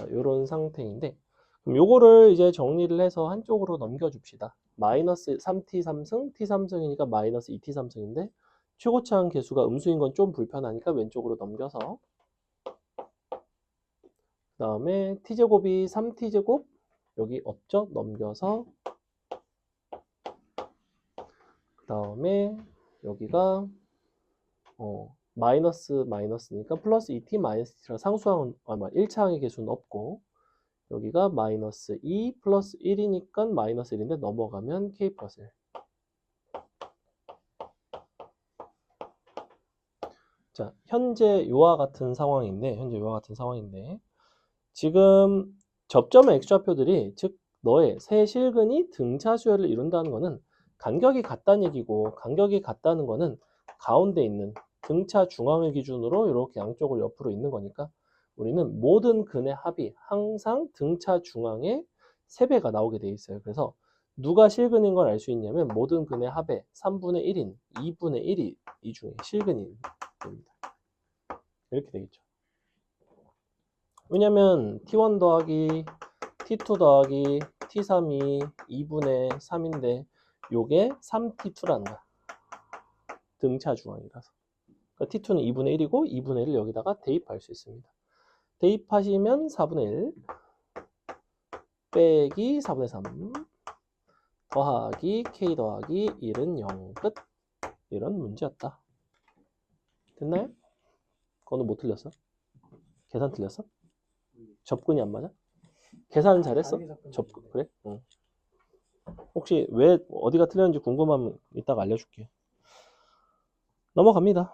요런 상태인데 그럼 요거를 이제 정리를 해서 한쪽으로 넘겨줍시다. 마이너스 3t3승, t3승이니까 마이너스 2t3승인데 최고차항 계수가 음수인 건 좀 불편하니까 왼쪽으로 넘겨서 그 다음에 t제곱이 3t제곱 여기 없죠? 넘겨서 그 다음에 여기가 마이너스니까 플러스 2t 마이너스 t라 상수항은 1차항의 계수는 없고 여기가 마이너스 2 플러스 1이니까 마이너스 1인데 넘어가면 k 플러스 1. 자, 현재 요와 같은 상황인데 지금 접점의 X좌표들이 즉 너의 세 실근이 등차 수열을 이룬다는 것은 간격이 같다는 얘기고 간격이 같다는 것은 가운데 있는 등차 중앙을 기준으로 이렇게 양쪽을 옆으로 있는 거니까 우리는 모든 근의 합이 항상 등차 중앙의 3배가 나오게 돼 있어요. 그래서 누가 실근인 걸 알 수 있냐면 모든 근의 합의 3분의 1인 2분의 1이 이 중에 실근이 됩니다. 이렇게 되겠죠. 왜냐면 t1 더하기 t2 더하기 t3이 2분의 3인데 요게 3t2라는 거야. 등차 중앙이라서. 그러니까 t2는 2분의 1이고 2분의 1을 여기다가 대입할 수 있습니다. 대입하시면 4분의 1 빼기 4분의 3 더하기 k 더하기 1은 0 끝. 이런 문제였다. 됐나요? 그거는 못 틀렸어? 계산 틀렸어? 접근이 안 맞아? 계산 잘했어? 접근 그래? 응. 혹시 왜 어디가 틀렸는지 궁금하면 이따가 알려줄게요. 넘어갑니다.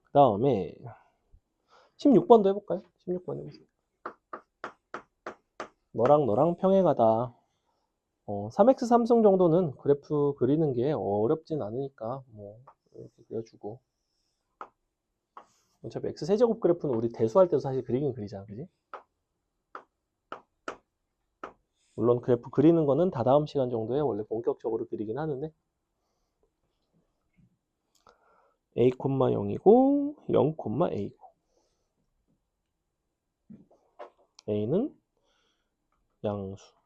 그 다음에 16번도 해볼까요? 16번 해보세요. 너랑 평행하다. 3x 3승 정도는 그래프 그리는 게 어렵진 않으니까 뭐 이렇게 그려주고. 어차피 x 세제곱 그래프는 우리 대수할 때도 사실 그리긴 그리잖아, 그지? 물론 그래프 그리는 거는 다다음 시간 정도에 원래 본격적으로 그리긴 하는데 a, 0이고 0, a고 a는 양수.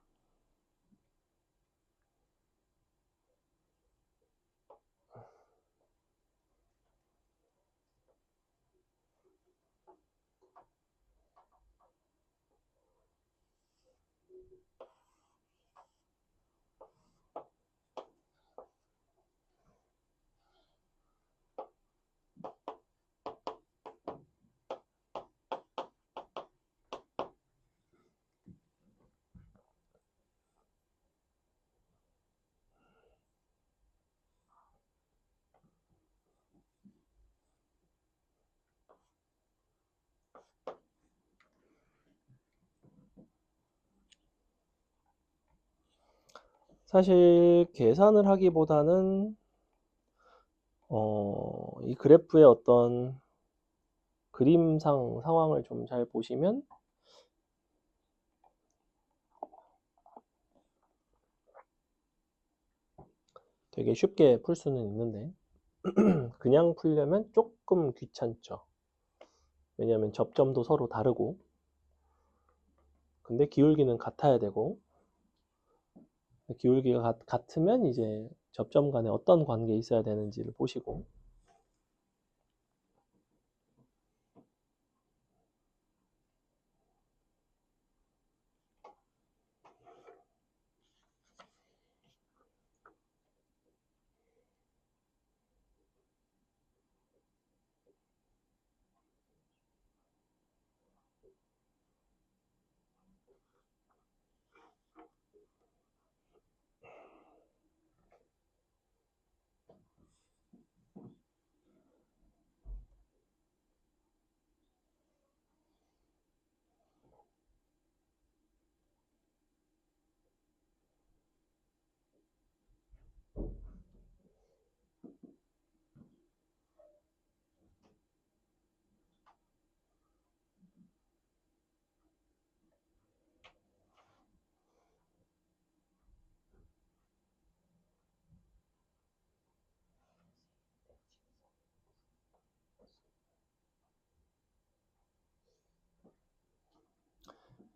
사실 계산을 하기보다는 이 그래프의 어떤 그림상 상황을 좀 잘 보시면 되게 쉽게 풀 수는 있는데 그냥 풀려면 조금 귀찮죠. 왜냐하면 접점도 서로 다르고 근데 기울기는 같아야 되고 기울기가 같으면 이제 접점 간에 어떤 관계 있어야 되는지를 보시고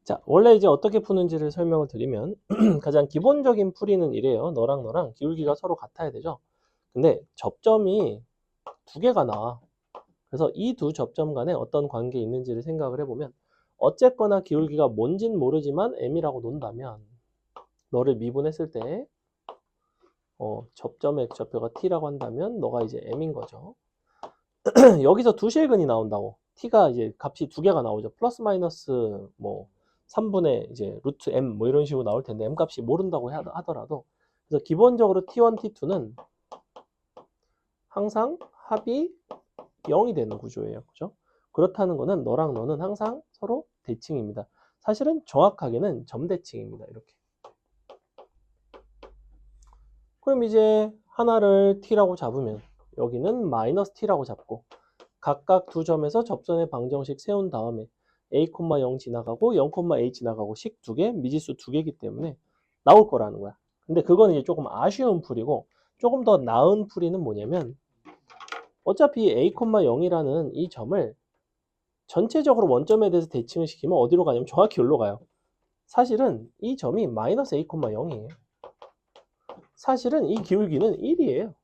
자, 원래 이제 어떻게 푸는지를 설명을 드리면 가장 기본적인 풀이는 이래요. 너랑 기울기가 서로 같아야 되죠. 근데 접점이 두 개가 나와. 그래서 이 두 접점 간에 어떤 관계 있는지를 생각을 해보면 어쨌거나 기울기가 뭔진 모르지만 m이라고 논다면 너를 미분했을 때 접점의 좌표가 t라고 한다면 너가 이제 m인 거죠. 여기서 두 실근이 나온다고. t가 이제 값이 두 개가 나오죠. 플러스 마이너스 뭐 3분의 이제 루트 m 뭐 이런 식으로 나올 텐데 m 값이 모른다고 하더라도 그래서 기본적으로 t1, t2는 항상 합이 0이 되는 구조예요. 그죠? 그렇다는 거는 너랑 너는 항상 서로 대칭입니다. 사실은 정확하게는 점대칭입니다. 이렇게. 그럼 이제 하나를 t라고 잡으면 여기는 마이너스 t라고 잡고 각각 두 점에서 접선의 방정식 세운 다음에 a, 0 지나가고 0, a 지나가고 식 두 개, 미지수 두 개이기 때문에 나올 거라는 거야. 근데 그건 이제 조금 아쉬운 풀이고 조금 더 나은 풀이는 뭐냐면 어차피 a, 0이라는 이 점을 전체적으로 원점에 대해서 대칭을 시키면 어디로 가냐면 정확히 여기로 가요. 사실은 이 점이 마이너스 a, 0이에요. 사실은 이 기울기는 1이에요.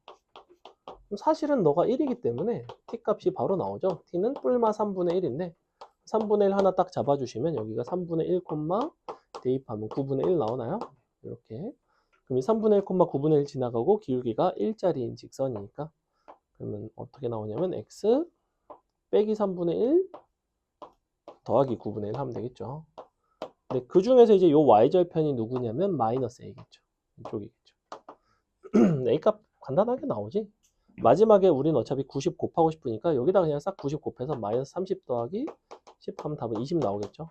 사실은 너가 1이기 때문에 t 값이 바로 나오죠. t는 뿔마 3분의 1인데 3분의 1 하나 딱 잡아주시면 여기가 3분의 1, 대입하면 9분의 1 나오나요? 이렇게. 그럼 이 3분의 1, 9분의 1 지나가고 기울기가 1짜리인 직선이니까 그러면 어떻게 나오냐면 x 빼기 3분의 1 더하기 9분의 1 하면 되겠죠. 근데 그 중에서 이제 요 y절편이 누구냐면 마이너스 a겠죠. 이쪽이겠죠. a 값 간단하게 나오지. 마지막에 우리는 어차피 90 곱하고 싶으니까 여기다 그냥 싹 90 곱해서 마이너스 30 더하기 10 하면 답은 20 나오겠죠.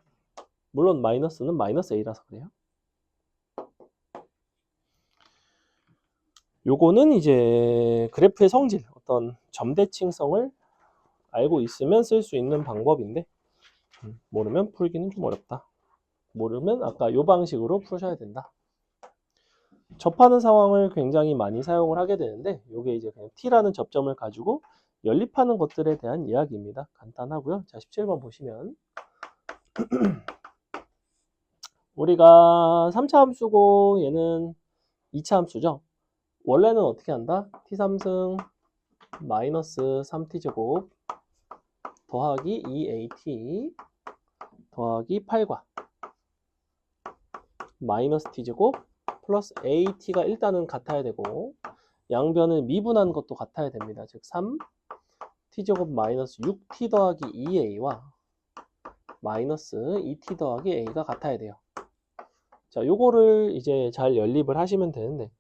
물론 마이너스는 마이너스 a라서 그래요. 요거는 이제 그래프의 성질, 어떤 점대칭성을 알고 있으면 쓸 수 있는 방법인데 모르면 풀기는 좀 어렵다. 모르면 아까 요 방식으로 푸셔야 된다. 접하는 상황을 굉장히 많이 사용을 하게 되는데 요게 이제 그냥 t라는 접점을 가지고 연립하는 것들에 대한 이야기입니다. 간단하고요. 자, 17번 보시면 우리가 3차 함수고 얘는 2차 함수죠. 원래는 어떻게 한다? t3승 마이너스 3t제곱 더하기 2at 더하기 8과 마이너스 t제곱 플러스 at가 일단은 같아야 되고 양변을 미분한 것도 같아야 됩니다. 즉 3t제곱 마이너스 6t 더하기 2a와 마이너스 2t 더하기 a가 같아야 돼요. 자, 요거를 이제 잘 연립을 하시면 되는데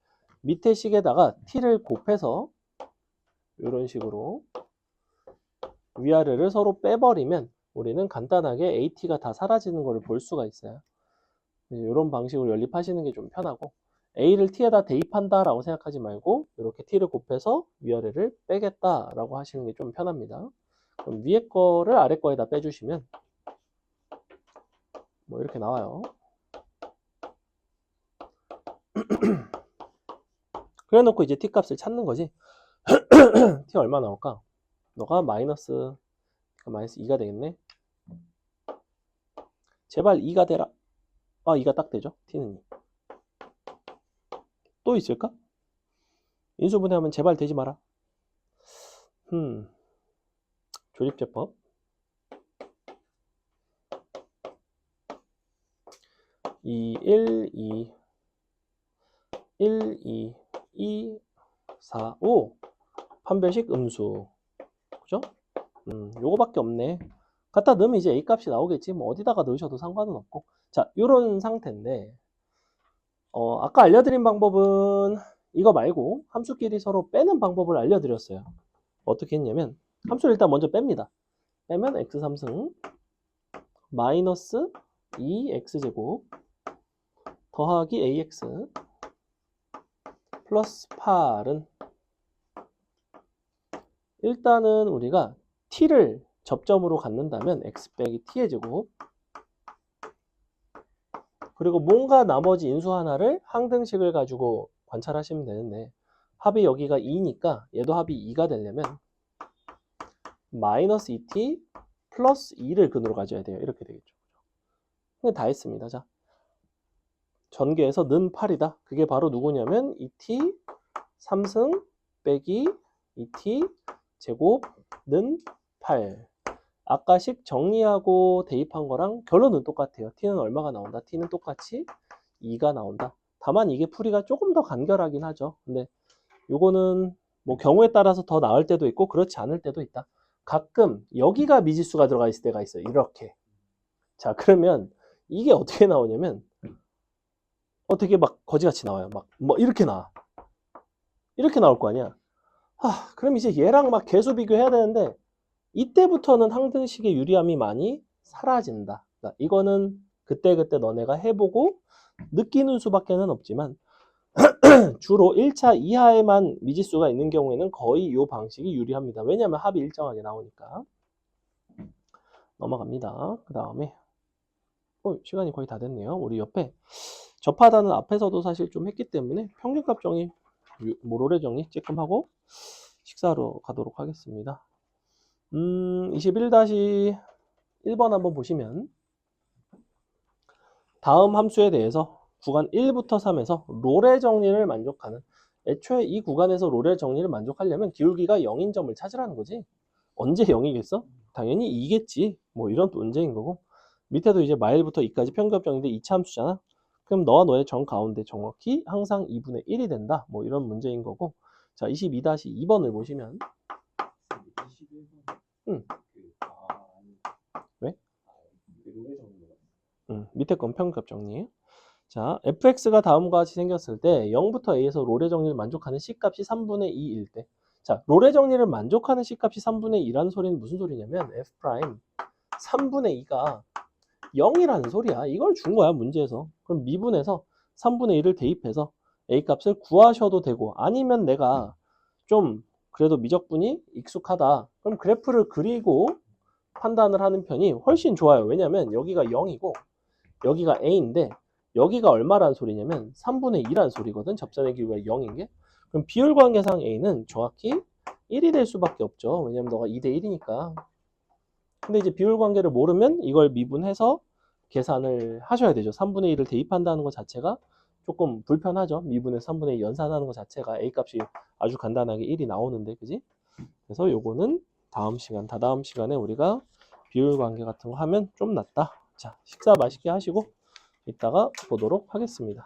밑에 식에다가 t를 곱해서 이런 식으로 위아래를 서로 빼버리면 우리는 간단하게 at가 다 사라지는 것을 볼 수가 있어요. 이런 방식으로 연립하시는 게 좀 편하고 a를 t에다 대입한다 라고 생각하지 말고 이렇게 t를 곱해서 위아래를 빼겠다 라고 하시는 게 좀 편합니다. 그럼 위에 거를 아래 거에다 빼주시면 뭐 이렇게 나와요. 그래 놓고 이제 t 값을 찾는 거지. t 얼마 나올까? 너가 마이너스 2가 되겠네. 제발 2가 되라. 아, 2가 딱 되죠. t는 2. 또 있을까? 인수분해하면 제발 되지 마라. 조립제법. 2, 1, 2, 1, 2, 2, 4, 5. 판별식 음수. 그죠? 요거밖에 없네. 갖다 넣으면 이제 A 값이 나오겠지. 뭐 어디다가 넣으셔도 상관은 없고. 자, 요런 상태인데, 아까 알려드린 방법은 이거 말고 함수끼리 서로 빼는 방법을 알려드렸어요. 어떻게 했냐면, 함수를 일단 먼저 뺍니다. 빼면 x3승 마이너스 2x제곱 더하기 ax 플러스 8은 일단은 우리가 t를 접점으로 갖는다면 x 빼기 t의 제곱 그리고 뭔가 나머지 인수 하나를 항등식을 가지고 관찰하시면 되는데 합이 여기가 2니까 얘도 합이 2가 되려면 마이너스 2t 플러스 2를 근으로 가져야 돼요. 이렇게 되겠죠. 이게 다 했습니다. 자, 전개해서 는 8이다. 그게 바로 누구냐면 2t 3승 빼기 2t 제곱 는 8. 아까식 정리하고 대입한 거랑 결론은 똑같아요. t는 얼마가 나온다? t는 똑같이 2가 나온다. 다만 이게 풀이가 조금 더 간결하긴 하죠. 근데 요거는 뭐 경우에 따라서 더 나을 때도 있고 그렇지 않을 때도 있다. 가끔 여기가 미지수가 들어가 있을 때가 있어요. 이렇게. 자, 그러면 이게 어떻게 나오냐면 어떻게 막 거지같이 나와요. 막 뭐 이렇게 나와. 이렇게 나올 거 아니야. 그럼 이제 얘랑 막 계수 비교해야 되는데 이때부터는 항등식의 유리함이 많이 사라진다. 그러니까 이거는 그때그때 너네가 해보고 느끼는 수밖에는 없지만 주로 1차 이하에만 미지수가 있는 경우에는 거의 이 방식이 유리합니다. 왜냐하면 합이 일정하게 나오니까. 넘어갑니다. 그 다음에 시간이 거의 다 됐네요. 우리 옆에 접하다는 앞에서도 사실 좀 했기 때문에 평균값 정의, 로레 정리 쬐끔 하고 식사로 가도록 하겠습니다. 21-1번 한번 보시면 다음 함수에 대해서 구간 1부터 3에서 로레 정리를 만족하는 애초에 이 구간에서 로레 정리를 만족하려면 기울기가 0인 점을 찾으라는 거지. 언제 0이겠어? 당연히 2겠지. 뭐 이런 문제인 거고 밑에도 이제 마일부터 2까지 평균값 정리인데 2차 함수잖아. 그럼 너와 너의 정 가운데 정확히 항상 2분의 1이 된다. 뭐 이런 문제인 거고 자 22-2번을 보시면 21번. 왜? 노래 정리가. 밑에 건 평균값 정리예요. 자, fx가 다음과 같이 생겼을 때 0부터 a에서 로레 정리를 만족하는 c값이 3분의 2일 때 자, 로레 정리를 만족하는 c값이 3분의 2라는 소리는 무슨 소리냐면 f' 3분의 2가 0이라는 소리야. 이걸 준 거야, 문제에서. 그럼 미분해서 3분의 1을 대입해서 A 값을 구하셔도 되고, 아니면 내가 좀 그래도 미적분이 익숙하다. 그럼 그래프를 그리고 판단을 하는 편이 훨씬 좋아요. 왜냐면 여기가 0이고 여기가 A인데 여기가 얼마란 소리냐면 3분의 2란 소리거든. 접선의 길이가 0인 게. 그럼 비율 관계상 A는 정확히 1이 될 수밖에 없죠. 왜냐면 너가 2대 1이니까. 근데 이제 비율 관계를 모르면 이걸 미분해서 계산을 하셔야 되죠. 3분의 1을 대입한다는 것 자체가 조금 불편하죠. 미분해서 3분의 2 연산하는 것 자체가 A 값이 아주 간단하게 1이 나오는데, 그지? 그래서 요거는 다다음 시간에 우리가 비율 관계 같은 거 하면 좀 낫다. 자, 식사 맛있게 하시고 이따가 보도록 하겠습니다.